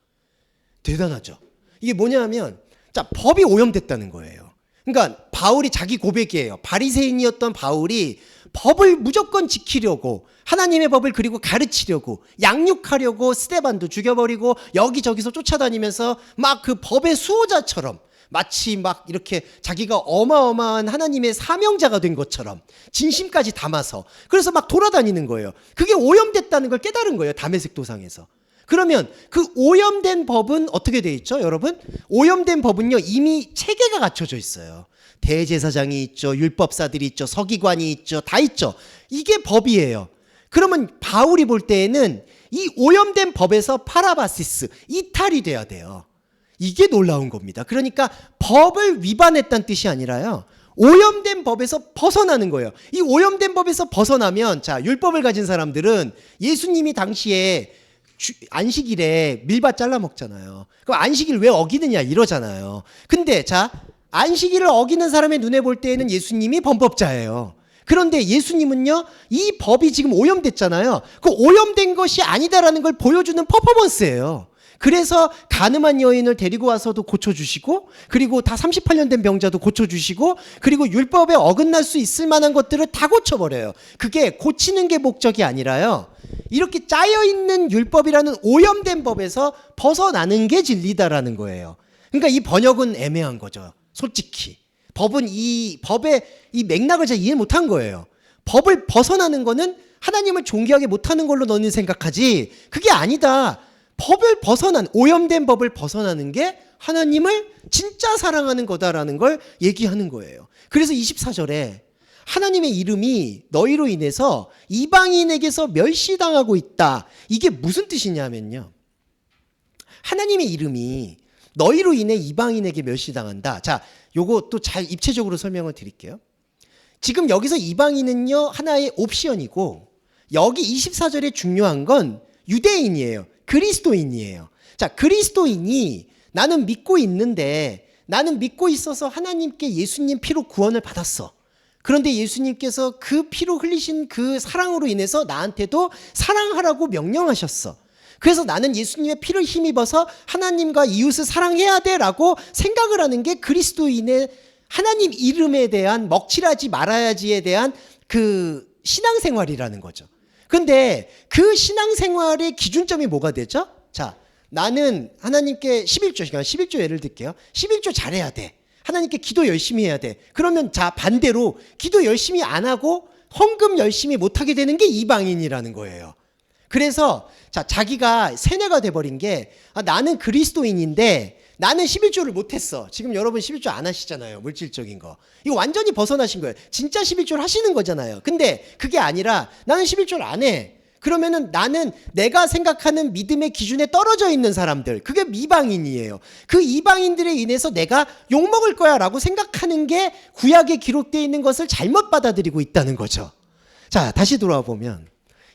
대단하죠. 이게 뭐냐 하면, 자, 법이 오염됐다는 거예요. 그러니까 바울이 자기 고백이에요. 바리새인이었던 바울이 법을 무조건 지키려고, 하나님의 법을 그리고 가르치려고, 양육하려고 스데반도 죽여버리고 여기저기서 쫓아다니면서 막 그 법의 수호자처럼, 마치 막 이렇게 자기가 어마어마한 하나님의 사명자가 된 것처럼 진심까지 담아서, 그래서 막 돌아다니는 거예요. 그게 오염됐다는 걸 깨달은 거예요, 다메섹 도상에서. 그러면 그 오염된 법은 어떻게 돼 있죠, 여러분? 오염된 법은요, 이미 체계가 갖춰져 있어요. 대제사장이 있죠, 율법사들이 있죠, 서기관이 있죠, 다 있죠. 이게 법이에요. 그러면 바울이 볼 때에는 이 오염된 법에서 파라바시스, 이탈이 돼야 돼요. 이게 놀라운 겁니다. 그러니까 법을 위반했다는 뜻이 아니라요, 오염된 법에서 벗어나는 거예요. 이 오염된 법에서 벗어나면, 자, 율법을 가진 사람들은 예수님이 당시에 안식일에 밀밭 잘라 먹잖아요. 그럼 안식일 왜 어기느냐 이러잖아요. 근데 자, 안식일을 어기는 사람의 눈에 볼 때에는 예수님이 범법자예요. 그런데 예수님은요, 이 법이 지금 오염됐잖아요. 그 오염된 것이 아니다라는 걸 보여주는 퍼포먼스예요. 그래서 가늠한 여인을 데리고 와서도 고쳐주시고, 그리고 다 38년 된 병자도 고쳐주시고, 그리고 율법에 어긋날 수 있을 만한 것들을 다 고쳐버려요. 그게 고치는 게 목적이 아니라요, 이렇게 짜여있는 율법이라는 오염된 법에서 벗어나는 게 진리다라는 거예요. 그러니까 이 번역은 애매한 거죠, 솔직히. 법은 이 법의 이 맥락을 잘 이해 못한 거예요. 법을 벗어나는 거는 하나님을 존귀하게 못하는 걸로 너는 생각하지, 그게 아니다. 법을 벗어난, 오염된 법을 벗어나는 게 하나님을 진짜 사랑하는 거다라는 걸 얘기하는 거예요. 그래서 24절에 하나님의 이름이 너희로 인해서 이방인에게서 멸시당하고 있다. 이게 무슨 뜻이냐면요, 하나님의 이름이 너희로 인해 이방인에게 멸시당한다. 자, 요거 또 잘 입체적으로 설명을 드릴게요. 지금 여기서 이방인은요, 하나의 옵션이고, 여기 24절에 중요한 건 유대인이에요. 그리스도인이에요. 자, 그리스도인이 나는 믿고 있는데, 나는 믿고 있어서 하나님께 예수님 피로 구원을 받았어. 그런데 예수님께서 그 피로 흘리신 그 사랑으로 인해서 나한테도 사랑하라고 명령하셨어. 그래서 나는 예수님의 피를 힘입어서 하나님과 이웃을 사랑해야 돼라고 생각을 하는 게 그리스도인의 하나님 이름에 대한, 먹칠하지 말아야지에 대한 그 신앙생활이라는 거죠. 근데 그 신앙생활의 기준점이 뭐가 되죠? 자, 나는 하나님께 11조 예를 들게요. 11조 잘해야 돼. 하나님께 기도 열심히 해야 돼. 그러면 자, 반대로 기도 열심히 안 하고 헌금 열심히 못 하게 되는 게 이방인이라는 거예요. 그래서 자, 자기가 세뇌가 돼버린 게, 나는 그리스도인인데 나는 11조를 못했어. 지금 여러분 11조 안 하시잖아요, 물질적인 거. 이거 완전히 벗어나신 거예요. 진짜 11조를 하시는 거잖아요. 근데 그게 아니라 나는 11조를 안 해. 그러면은 나는 내가 생각하는 믿음의 기준에 떨어져 있는 사람들, 그게 이방인이에요. 그 이방인들에 인해서 내가 욕먹을 거야 라고 생각하는 게 구약에 기록되어 있는 것을 잘못 받아들이고 있다는 거죠. 자, 다시 돌아와 보면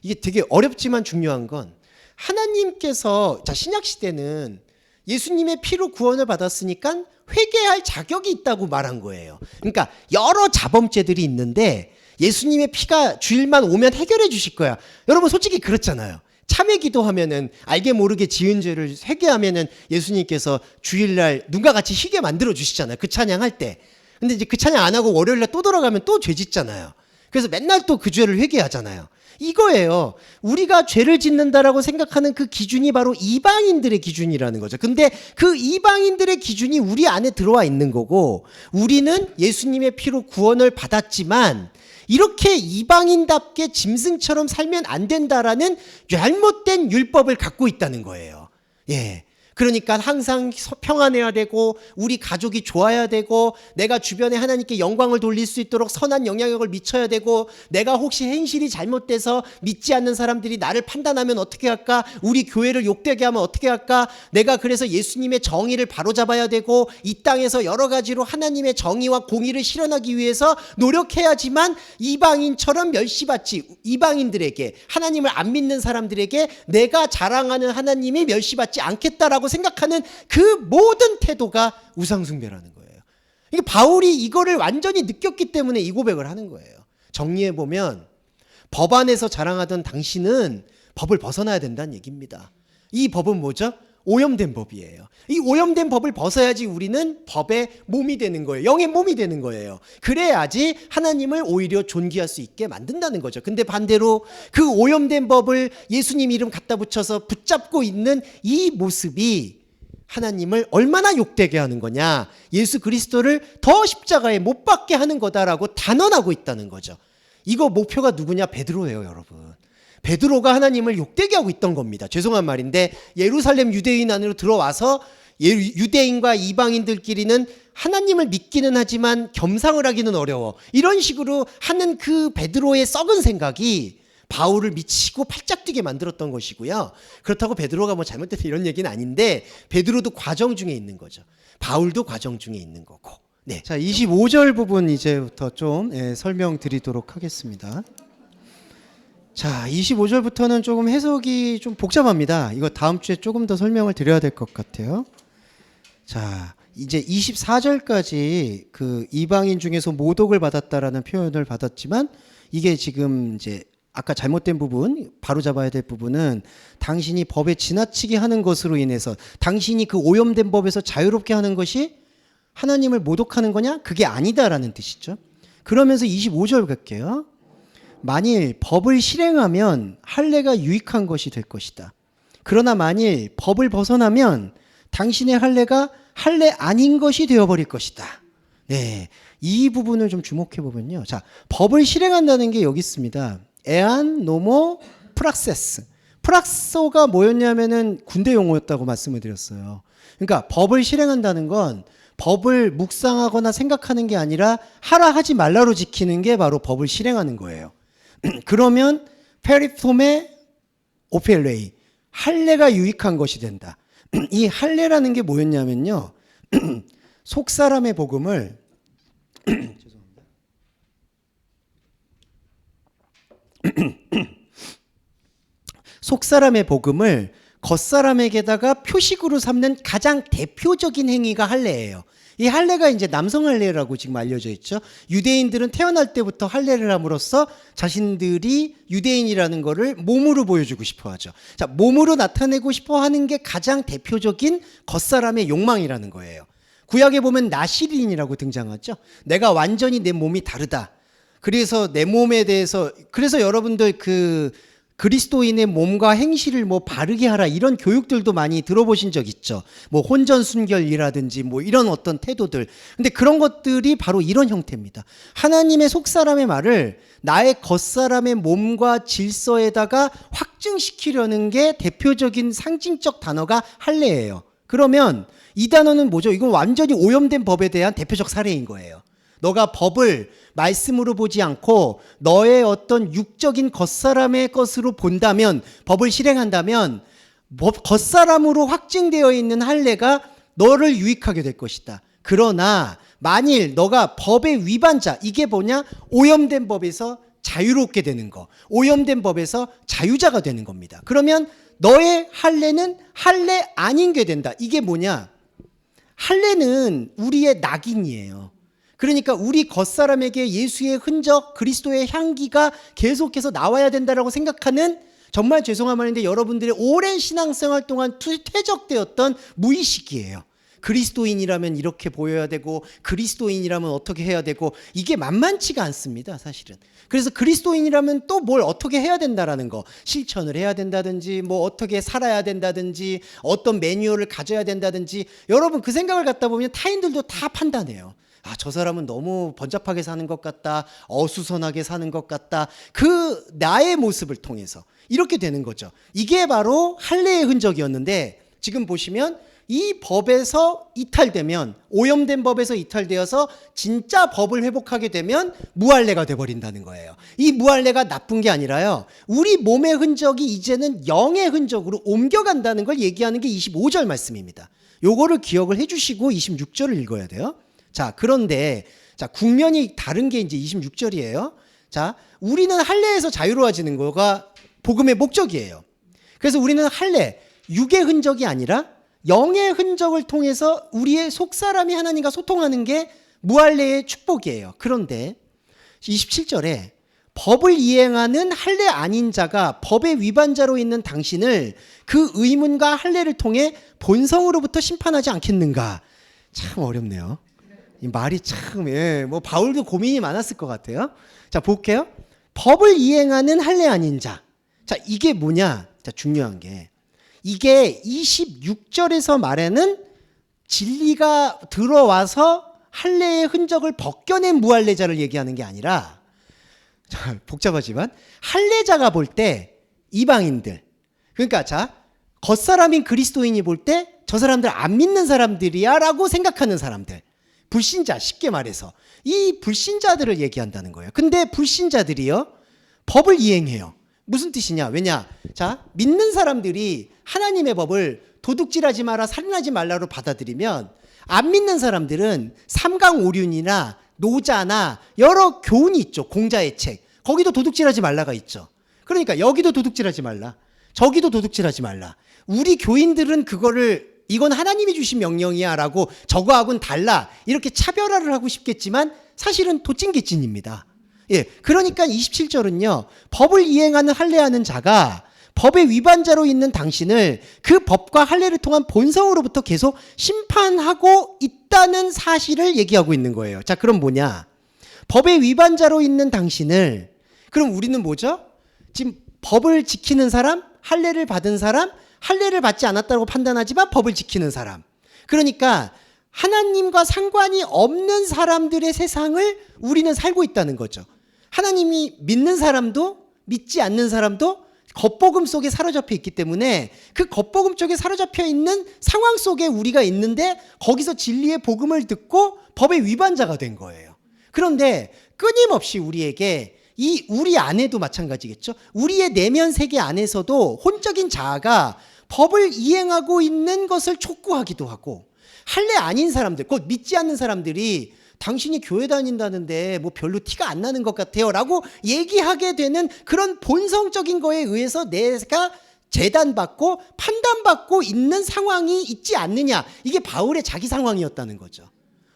이게 되게 어렵지만 중요한 건, 하나님께서, 자, 신약시대는 예수님의 피로 구원을 받았으니까 회개할 자격이 있다고 말한 거예요. 그러니까 여러 자범죄들이 있는데 예수님의 피가 주일만 오면 해결해 주실 거야. 여러분 솔직히 그렇잖아요. 참회 기도하면은, 알게 모르게 지은 죄를 회개하면은 예수님께서 주일날 눈과 같이 희게 만들어 주시잖아요, 그 찬양할 때. 근데 이제 그 찬양 안 하고 월요일날 또 돌아가면 또 죄 짓잖아요. 그래서 맨날 또 그 죄를 회개하잖아요. 이거예요. 우리가 죄를 짓는다라고 생각하는 그 기준이 바로 이방인들의 기준이라는 거죠. 근데 그 이방인들의 기준이 우리 안에 들어와 있는 거고, 우리는 예수님의 피로 구원을 받았지만 이렇게 이방인답게 짐승처럼 살면 안 된다라는 잘못된 율법을 갖고 있다는 거예요. 예. 그러니까 항상 평안해야 되고, 우리 가족이 좋아야 되고, 내가 주변에 하나님께 영광을 돌릴 수 있도록 선한 영향력을 미쳐야 되고, 내가 혹시 행실이 잘못돼서 믿지 않는 사람들이 나를 판단하면 어떻게 할까? 우리 교회를 욕되게 하면 어떻게 할까? 내가 그래서 예수님의 정의를 바로잡아야 되고, 이 땅에서 여러 가지로 하나님의 정의와 공의를 실현하기 위해서 노력해야지만 이방인처럼 멸시받지, 이방인들에게, 하나님을 안 믿는 사람들에게 내가 자랑하는 하나님이 멸시받지 않겠다라고 생각하는 그 모든 태도가 우상숭배라는 거예요. 이게 바울이 이거를 완전히 느꼈기 때문에 이 고백을 하는 거예요. 정리해보면 법 안에서 자랑하던 당신은 법을 벗어나야 된다는 얘기입니다. 이 법은 뭐죠? 오염된 법이에요. 이 오염된 법을 벗어야지 우리는 법의 몸이 되는 거예요. 영의 몸이 되는 거예요. 그래야지 하나님을 오히려 존귀할 수 있게 만든다는 거죠. 근데 반대로 그 오염된 법을 예수님 이름 갖다 붙여서 붙잡고 있는 이 모습이 하나님을 얼마나 욕되게 하는 거냐. 예수 그리스도를 더 십자가에 못 박게 하는 거다라고 단언하고 있다는 거죠. 이거 목표가 누구냐? 베드로예요, 여러분. 베드로가 하나님을 욕되게 하고 있던 겁니다. 죄송한 말인데 예루살렘 유대인 안으로 들어와서 유대인과 이방인들끼리는 하나님을 믿기는 하지만 겸상을 하기는 어려워. 이런 식으로 하는 그 베드로의 썩은 생각이 바울을 미치고 팔짝 뛰게 만들었던 것이고요. 그렇다고 베드로가 뭐 잘못돼서 이런 얘기는 아닌데 베드로도 과정 중에 있는 거죠. 바울도 과정 중에 있는 거고. 네. 자, 25절 부분 이제부터 좀 설명드리도록 하겠습니다. 자, 25절부터는 조금 해석이 좀 복잡합니다. 이거 다음 주에 조금 더 설명을 드려야 될 것 같아요. 자, 이제 24절까지 그 이방인 중에서 모독을 받았다라는 표현을 받았지만 이게 지금 이제 아까 잘못된 부분, 바로 잡아야 될 부분은 당신이 법에 지나치게 하는 것으로 인해서 당신이 그 오염된 법에서 자유롭게 하는 것이 하나님을 모독하는 거냐? 그게 아니다라는 뜻이죠. 그러면서 25절 갈게요. 만일 법을 실행하면 할례가 유익한 것이 될 것이다. 그러나 만일 법을 벗어나면 당신의 할례가 할례 아닌 것이 되어버릴 것이다. 네, 이 부분을 좀 주목해 보면요. 자, 법을 실행한다는 게 여기 있습니다. 에안 노모 프락세스. 프락소가 뭐였냐면은 군대 용어였다고 말씀을 드렸어요. 그러니까 법을 실행한다는 건 법을 묵상하거나 생각하는 게 아니라 하라 하지 말라로 지키는 게 바로 법을 실행하는 거예요. 그러면 페리토메 오펠레이 할례가 유익한 것이 된다. 이 할례라는 게 뭐였냐면요. 속 사람의 복음을 속 사람의 복음을 겉사람에게다가 표식으로 삼는 가장 대표적인 행위가 할례예요. 이 할례가 이제 남성 할례라고 지금 알려져 있죠. 유대인들은 태어날 때부터 할례를 함으로써 자신들이 유대인이라는 거를 몸으로 보여주고 싶어 하죠. 자, 몸으로 나타내고 싶어 하는 게 가장 대표적인 겉사람의 욕망이라는 거예요. 구약에 보면 나시린이라고 등장하죠. 내가 완전히 내 몸이 다르다. 그래서 내 몸에 대해서, 그래서 여러분들 그 그리스도인의 몸과 행실을 뭐 바르게 하라 이런 교육들도 많이 들어보신 적 있죠. 뭐 혼전순결이라든지 뭐 이런 어떤 태도들. 근데 그런 것들이 바로 이런 형태입니다. 하나님의 속사람의 말을 나의 겉사람의 몸과 질서에다가 확증시키려는 게 대표적인 상징적 단어가 할례예요. 그러면 이 단어는 뭐죠? 이건 완전히 오염된 법에 대한 대표적 사례인 거예요. 너가 법을 말씀으로 보지 않고 너의 어떤 육적인 겉사람의 것으로 본다면, 법을 실행한다면 겉사람으로 확증되어 있는 할례가 너를 유익하게 될 것이다. 그러나 만일 너가 법의 위반자, 이게 뭐냐? 오염된 법에서 자유롭게 되는 거, 오염된 법에서 자유자가 되는 겁니다. 그러면 너의 할례는 할례 아닌 게 된다. 이게 뭐냐? 할례는 우리의 낙인이에요. 그러니까 우리 겉사람에게 예수의 흔적, 그리스도의 향기가 계속해서 나와야 된다라고 생각하는, 정말 죄송한 말인데 여러분들의 오랜 신앙생활 동안 퇴적되었던 무의식이에요. 그리스도인이라면 이렇게 보여야 되고 그리스도인이라면 어떻게 해야 되고, 이게 만만치가 않습니다, 사실은. 그래서 그리스도인이라면 또 뭘 어떻게 해야 된다라는 거, 실천을 해야 된다든지 뭐 어떻게 살아야 된다든지 어떤 매뉴얼을 가져야 된다든지, 여러분 그 생각을 갖다 보면 타인들도 다 판단해요. 아, 저 사람은 너무 번잡하게 사는 것 같다, 어수선하게 사는 것 같다, 그 나의 모습을 통해서 이렇게 되는 거죠. 이게 바로 할례의 흔적이었는데, 지금 보시면 이 법에서 이탈되면, 오염된 법에서 이탈되어서 진짜 법을 회복하게 되면 무할례가 돼버린다는 거예요. 이 무할례가 나쁜 게 아니라요, 우리 몸의 흔적이 이제는 영의 흔적으로 옮겨간다는 걸 얘기하는 게 25절 말씀입니다. 요거를 기억을 해주시고 26절을 읽어야 돼요. 자, 그런데 자, 국면이 다른 게 이제 26절이에요. 자, 우리는 할례에서 자유로워지는 거가 복음의 목적이에요. 그래서 우리는 할례, 육의 흔적이 아니라 영의 흔적을 통해서 우리의 속사람이 하나님과 소통하는 게 무할례의 축복이에요. 그런데 27절에 법을 이행하는 할례 아닌 자가 법의 위반자로 있는 당신을 그 의문과 할례를 통해 본성으로부터 심판하지 않겠는가? 참 어렵네요. 이 말이 참, 뭐 바울도 고민이 많았을 것 같아요. 자, 볼게요. 법을 이행하는 할례 아닌 자. 자, 이게 뭐냐? 자, 중요한 게 이게 26절에서 말하는 진리가 들어와서 할례의 흔적을 벗겨낸 무할례자를 얘기하는 게 아니라, 자, 복잡하지만 할례자가 볼 때 이방인들, 그러니까 자, 겉사람인 그리스도인이 볼 때 저 사람들 안 믿는 사람들이야 라고 생각하는 사람들, 불신자, 쉽게 말해서 이 불신자들을 얘기한다는 거예요. 근데 불신자들이요 법을 이행해요. 무슨 뜻이냐? 왜냐? 자, 믿는 사람들이 하나님의 법을 도둑질하지 마라, 살인하지 말라로 받아들이면, 안 믿는 사람들은 삼강오륜이나 노자나 여러 교훈이 있죠. 공자의 책, 거기도 도둑질하지 말라가 있죠. 그러니까 여기도 도둑질하지 말라, 저기도 도둑질하지 말라. 우리 교인들은 그거를 이건 하나님이 주신 명령이야 라고 저거하고는 달라 이렇게 차별화를 하고 싶겠지만 사실은 도찐개찐입니다. 예, 그러니까 27절은요 법을 이행하는 할례하는 자가 법의 위반자로 있는 당신을 그 법과 할례를 통한 본성으로부터 계속 심판하고 있다는 사실을 얘기하고 있는 거예요. 자, 그럼 뭐냐? 법의 위반자로 있는 당신을, 그럼 우리는 뭐죠? 지금 법을 지키는 사람, 할례를 받은 사람, 할례를 받지 않았다고 판단하지만 법을 지키는 사람. 그러니까 하나님과 상관이 없는 사람들의 세상을 우리는 살고 있다는 거죠. 하나님이 믿는 사람도 믿지 않는 사람도 겉복음 속에 사로잡혀 있기 때문에 그 겉복음 쪽에 사로잡혀 있는 상황 속에 우리가 있는데 거기서 진리의 복음을 듣고 법의 위반자가 된 거예요. 그런데 끊임없이 우리에게 우리 안에도 마찬가지겠죠. 우리의 내면 세계 안에서도 혼적인 자아가 법을 이행하고 있는 것을 촉구하기도 하고, 할례 아닌 사람들, 곧 믿지 않는 사람들이 당신이 교회 다닌다는데 뭐 별로 티가 안 나는 것 같아요 라고 얘기하게 되는 그런 본성적인 거에 의해서 내가 재단받고 판단받고 있는 상황이 있지 않느냐. 이게 바울의 자기 상황이었다는 거죠.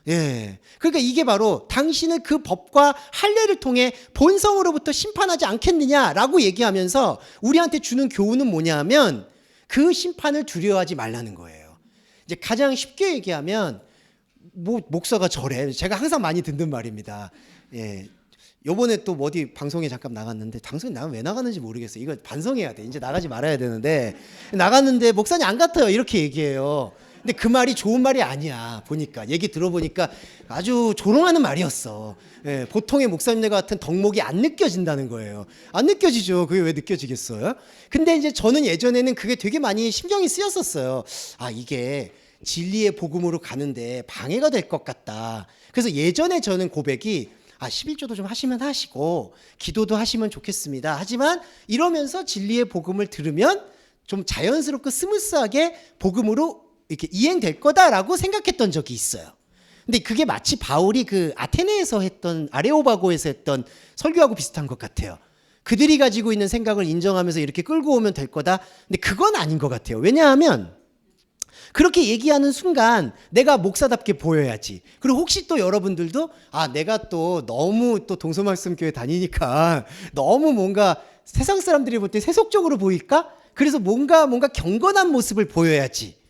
예. 그러니까 이게 바로 당신을 그 법과 할례를 통해 본성으로부터 심판하지 않겠느냐라고 얘기하면서 우리한테 주는 교훈은 뭐냐 하면 그 심판을 두려워하지 말라는 거예요. 이제 가장 쉽게 얘기하면 뭐 목사가 저래. 제가 항상 많이 듣는 말입니다. 예. 요번에 또 어디 방송에 잠깐 나갔는데, 방송에 나가면 왜 나가는지 모르겠어요. 이거 반성해야 돼. 이제 나가지 말아야 되는데, 나갔는데 목사님 안 같아요 이렇게 얘기해요. 근데 그 말이 좋은 말이 아니야. 보니까 얘기 들어보니까 아주 조롱하는 말이었어. 예, 보통의 목사님들 같은 덕목이 안 느껴진다는 거예요. 안 느껴지죠. 그게 왜 느껴지겠어요? 근데 이제 저는 예전에는 그게 되게 많이 신경이 쓰였었어요. 아, 이게 진리의 복음으로 가는데 방해가 될 것 같다. 그래서 예전에 저는 고백이 11조도 좀 하시면 하시고 기도도 하시면 좋겠습니다. 하지만 이러면서 진리의 복음을 들으면 좀 자연스럽고 스무스하게 복음으로 이렇게 이행될 거다라고 생각했던 적이 있어요. 근데 그게 마치 바울이 그 아테네에서 했던, 아레오바고에서 했던 설교하고 비슷한 것 같아요. 그들이 가지고 있는 생각을 인정하면서 이렇게 끌고 오면 될 거다. 근데 그건 아닌 것 같아요. 왜냐하면 그렇게 얘기하는 순간 내가 목사답게 보여야지. 그리고 혹시 또 여러분들도 내가 또 너무 또 동서말씀교회 다니니까 너무 뭔가 세상 사람들이 볼 때 세속적으로 보일까? 그래서 뭔가 경건한 모습을 보여야지.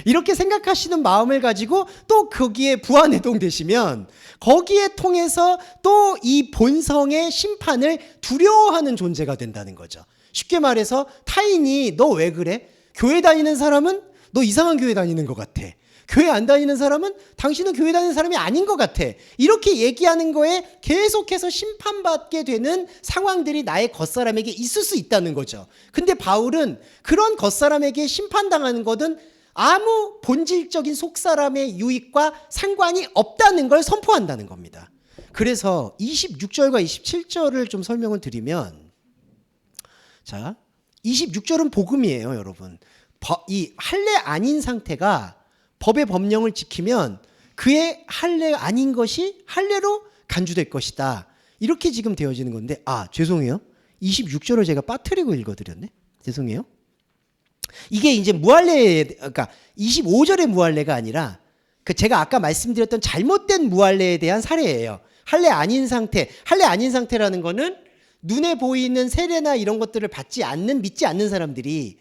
이렇게 생각하시는 마음을 가지고 또 거기에 부안해동 되시면 거기에 통해서 또 이 본성의 심판을 두려워하는 존재가 된다는 거죠. 쉽게 말해서 타인이 너 왜 그래? 교회 다니는 사람은 너 이상한 교회 다니는 것 같아. 교회 안 다니는 사람은 당신은 교회 다니는 사람이 아닌 것 같아. 이렇게 얘기하는 거에 계속해서 심판받게 되는 상황들이 나의 겉사람에게 있을 수 있다는 거죠. 근데 바울은 그런 겉사람에게 심판당하는 것은 아무 본질적인 속사람의 유익과 상관이 없다는 걸 선포한다는 겁니다. 그래서 26절과 27절을 좀 설명을 드리면, 자, 26절은 복음이에요, 여러분. 이 할례 아닌 상태가 법의 법령을 지키면 그의 할례 아닌 것이 할례로 간주될 것이다. 이렇게 지금 되어지는 건데, 죄송해요. 26절을 제가 빠뜨리고 읽어드렸네. 죄송해요. 이게 이제 그러니까 25절의 무할례가 아니라 제가 아까 말씀드렸던 잘못된 무할례에 대한 사례예요. 할례 아닌 상태, 할례 아닌 상태라는 거는 눈에 보이는 세례나 이런 것들을 받지 않는, 믿지 않는 사람들이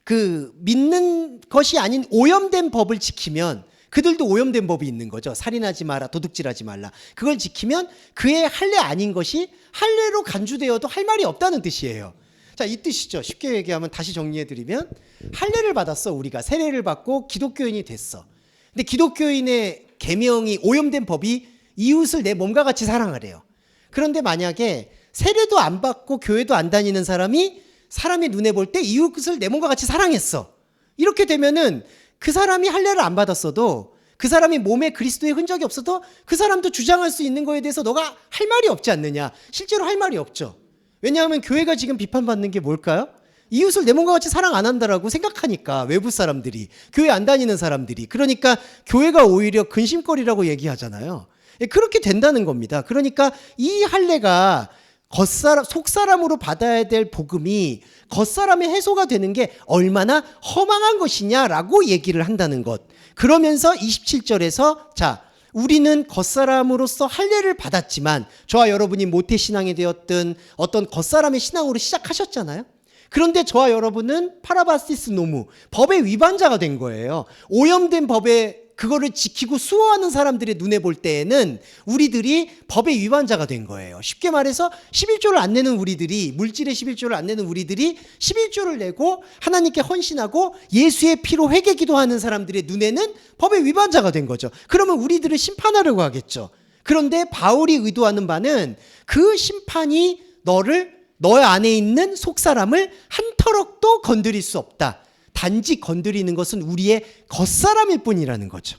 그 믿는 것이 아닌 오염된 법을 지키면, 그들도 오염된 법이 있는 거죠. 살인하지 마라, 도둑질하지 말라. 그걸 지키면 그의 할례 아닌 것이 할례로 간주되어도 할 말이 없다는 뜻이에요. 자, 이 뜻이죠. 쉽게 얘기하면 다시 정리해드리면, 할례를 받았어. 우리가 세례를 받고 기독교인이 됐어. 근데 기독교인의 계명이, 오염된 법이 이웃을 내 몸과 같이 사랑하래요. 그런데 만약에 세례도 안 받고 교회도 안 다니는 사람이 사람의 눈에 볼 때 이웃을 내 몸과 같이 사랑했어. 이렇게 되면은 그 사람이 할례를 안 받았어도, 그 사람이 몸에 그리스도의 흔적이 없어도 그 사람도 주장할 수 있는 거에 대해서 너가 할 말이 없지 않느냐. 실제로 할 말이 없죠. 왜냐하면 교회가 지금 비판받는 게 뭘까요? 이웃을 내 몸과 같이 사랑 안 한다라고 생각하니까, 외부 사람들이, 교회 안 다니는 사람들이. 그러니까 교회가 오히려 근심거리라고 얘기하잖아요. 그렇게 된다는 겁니다. 그러니까 이 할례가 속사람으로 받아야 될 복음이 겉사람의 해소가 되는 게 얼마나 허망한 것이냐라고 얘기를 한다는 것. 그러면서 27절에서 자, 우리는 겉사람으로서 할례를 받았지만, 저와 여러분이 모태신앙이 되었던 어떤 겉사람의 신앙으로 시작하셨잖아요. 그런데 저와 여러분은 파라바시스 노무, 법의 위반자가 된 거예요. 오염된 법에 그거를 지키고 수호하는 사람들의 눈에 볼 때에는 우리들이 법의 위반자가 된 거예요. 쉽게 말해서 11조를 안 내는 우리들이, 물질의 11조를 안 내는 우리들이 11조를 내고 하나님께 헌신하고 예수의 피로 회개 기도하는 사람들의 눈에는 법의 위반자가 된 거죠. 그러면 우리들을 심판하려고 하겠죠. 그런데 바울이 의도하는 바는 그 심판이 너 안에 있는 속사람을 한 터럭도 건드릴 수 없다. 단지 건드리는 것은 우리의 겉사람일 뿐이라는 거죠.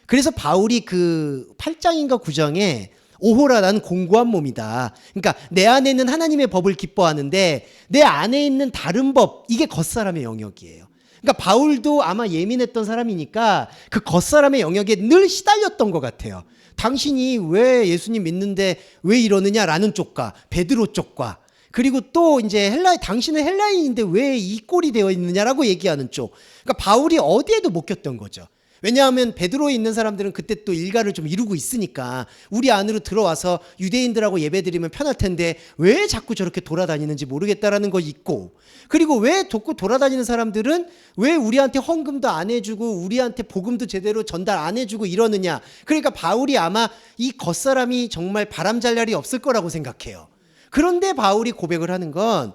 그래서 바울이 그 8장인가 9장에 오호라, 나는 공고한 몸이다. 그러니까 내 안에는 하나님의 법을 기뻐하는데 내 안에 있는 다른 법, 이게 겉사람의 영역이에요. 그러니까 바울도 아마 예민했던 사람이니까 그 겉사람의 영역에 늘 시달렸던 것 같아요. 당신이 왜 예수님 믿는데 왜 이러느냐라는 쪽과 베드로 쪽과, 그리고 또 이제 당신은 헬라인인데 왜 이 꼴이 되어 있느냐라고 얘기하는 쪽. 그러니까 바울이 어디에도 못 꼈던 거죠. 왜냐하면 베드로에 있는 사람들은 그때 또 일가를 좀 이루고 있으니까 우리 안으로 들어와서 유대인들하고 예배드리면 편할 텐데 왜 자꾸 저렇게 돌아다니는지 모르겠다라는 거 있고, 그리고 왜 돌아다니는 사람들은 왜 우리한테 헌금도 안 해주고 우리한테 복음도 제대로 전달 안 해주고 이러느냐. 그러니까 바울이 아마 이 겉사람이 정말 바람 잘 날이 없을 거라고 생각해요. 그런데 바울이 고백을 하는 건,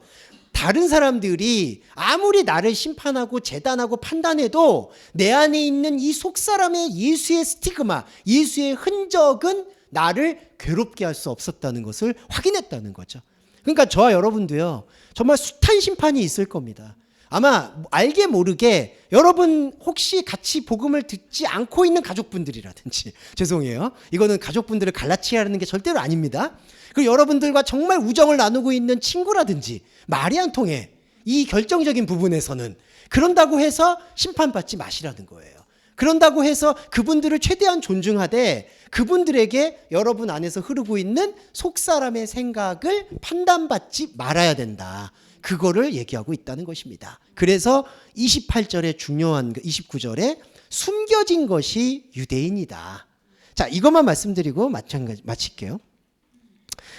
다른 사람들이 아무리 나를 심판하고 재단하고 판단해도 내 안에 있는 이 속사람의 예수의 스티그마, 예수의 흔적은 나를 괴롭게 할 수 없었다는 것을 확인했다는 거죠. 그러니까 저와 여러분도요, 정말 숱한 심판이 있을 겁니다. 아마 알게 모르게 여러분 혹시 같이 복음을 듣지 않고 있는 가족분들이라든지, 죄송해요, 이거는 가족분들을 갈라치하는 게 절대로 아닙니다. 그리고 여러분들과 정말 우정을 나누고 있는 친구라든지 말이 안 통해, 이 결정적인 부분에서는 그런다고 해서 심판받지 마시라는 거예요. 그런다고 해서 그분들을 최대한 존중하되 그분들에게 여러분 안에서 흐르고 있는 속사람의 생각을 판단받지 말아야 된다. 그거를 얘기하고 있다는 것입니다. 그래서 28절에 중요한 29절에 숨겨진 것이 유대인이다. 자, 이것만 말씀드리고 마칠게요.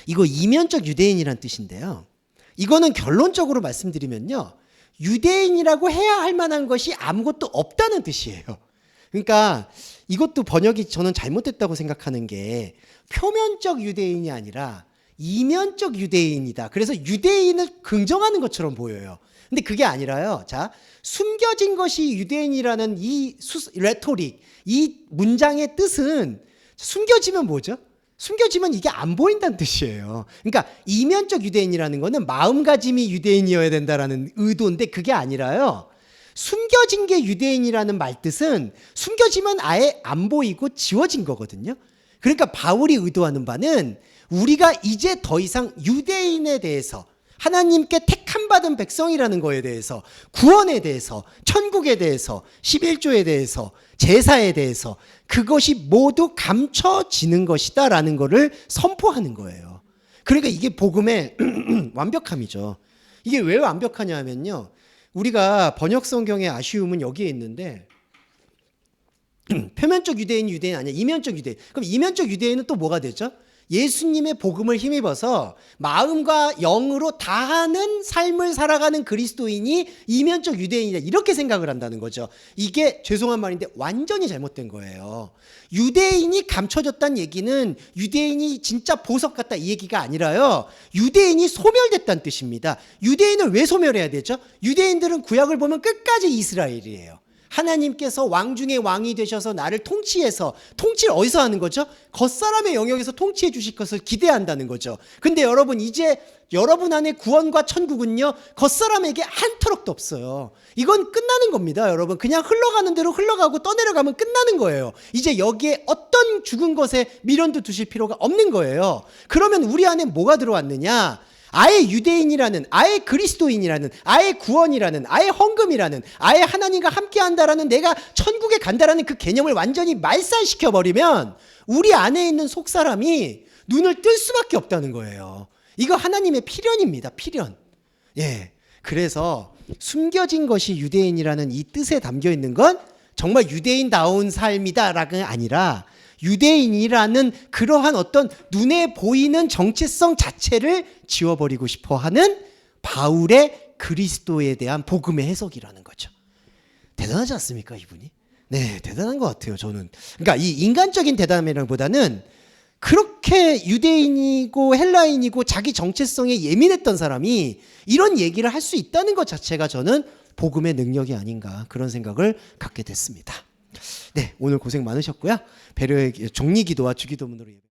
이거 이면적 유대인이란 뜻인데요. 이거는 결론적으로 말씀드리면요, 유대인이라고 해야 할 만한 것이 아무것도 없다는 뜻이에요. 그러니까 이것도 번역이 저는 잘못됐다고 생각하는 게, 표면적 유대인이 아니라 이면적 유대인이다. 그래서 유대인을 긍정하는 것처럼 보여요. 근데 그게 아니라요. 자, 숨겨진 것이 유대인이라는 이 레토릭, 이 문장의 뜻은, 숨겨지면 뭐죠? 숨겨지면 이게 안 보인다는 뜻이에요. 그러니까 이면적 유대인이라는 거는 마음가짐이 유대인이어야 된다라는 의도인데, 그게 아니라요, 숨겨진 게 유대인이라는 말뜻은 숨겨지면 아예 안 보이고 지워진 거거든요. 그러니까 바울이 의도하는 바는, 우리가 이제 더 이상 유대인에 대해서, 하나님께 택함 받은 백성이라는 거에 대해서, 구원에 대해서, 천국에 대해서, 11조에 대해서, 제사에 대해서, 그것이 모두 감춰지는 것이다 라는 거를 선포하는 거예요. 그러니까 이게 복음의 완벽함이죠. 이게 왜 완벽하냐 하면요, 우리가 번역 성경의 아쉬움은 여기에 있는데, 표면적 유대인이 유대인 아니야, 이면적 유대인. 그럼 이면적 유대인은 또 뭐가 되죠? 예수님의 복음을 힘입어서 마음과 영으로 다하는 삶을 살아가는 그리스도인이 이면적 유대인이다 이렇게 생각을 한다는 거죠. 이게 죄송한 말인데 완전히 잘못된 거예요. 유대인이 감춰졌다는 얘기는 유대인이 진짜 보석 같다 이 얘기가 아니라요. 유대인이 소멸됐다는 뜻입니다. 유대인을 왜 소멸해야 되죠? 유대인들은 구약을 보면 끝까지 이스라엘이에요. 하나님께서 왕 중에 왕이 되셔서 나를 통치해서, 통치를 어디서 하는 거죠? 겉사람의 영역에서 통치해 주실 것을 기대한다는 거죠. 근데 여러분, 이제 여러분 안에 구원과 천국은요, 겉사람에게 한 터럭도 없어요. 이건 끝나는 겁니다, 여러분. 그냥 흘러가는 대로 흘러가고 떠내려가면 끝나는 거예요. 이제 여기에 어떤 죽은 것에 미련도 두실 필요가 없는 거예요. 그러면 우리 안에 뭐가 들어왔느냐? 아예 유대인이라는, 아예 그리스도인이라는, 아예 구원이라는, 아예 헌금이라는, 아예 하나님과 함께한다라는, 내가 천국에 간다라는 그 개념을 완전히 말살시켜버리면 우리 안에 있는 속사람이 눈을 뜰 수밖에 없다는 거예요. 이거 하나님의 필연입니다. 필연. 예. 그래서 숨겨진 것이 유대인이라는 이 뜻에 담겨 있는 건 정말 유대인다운 삶이다라가 아니라 유대인이라는 그러한 어떤 눈에 보이는 정체성 자체를 지워버리고 싶어 하는 바울의 그리스도에 대한 복음의 해석이라는 거죠. 대단하지 않습니까, 이분이? 네, 대단한 것 같아요, 저는. 그러니까 이 인간적인 대담이라기보다는 그렇게 유대인이고 헬라인이고 자기 정체성에 예민했던 사람이 이런 얘기를 할 수 있다는 것 자체가 저는 복음의 능력이 아닌가 그런 생각을 갖게 됐습니다. 네, 오늘 고생 많으셨고요. 배려의 정리기도와 주기도문으로 예배.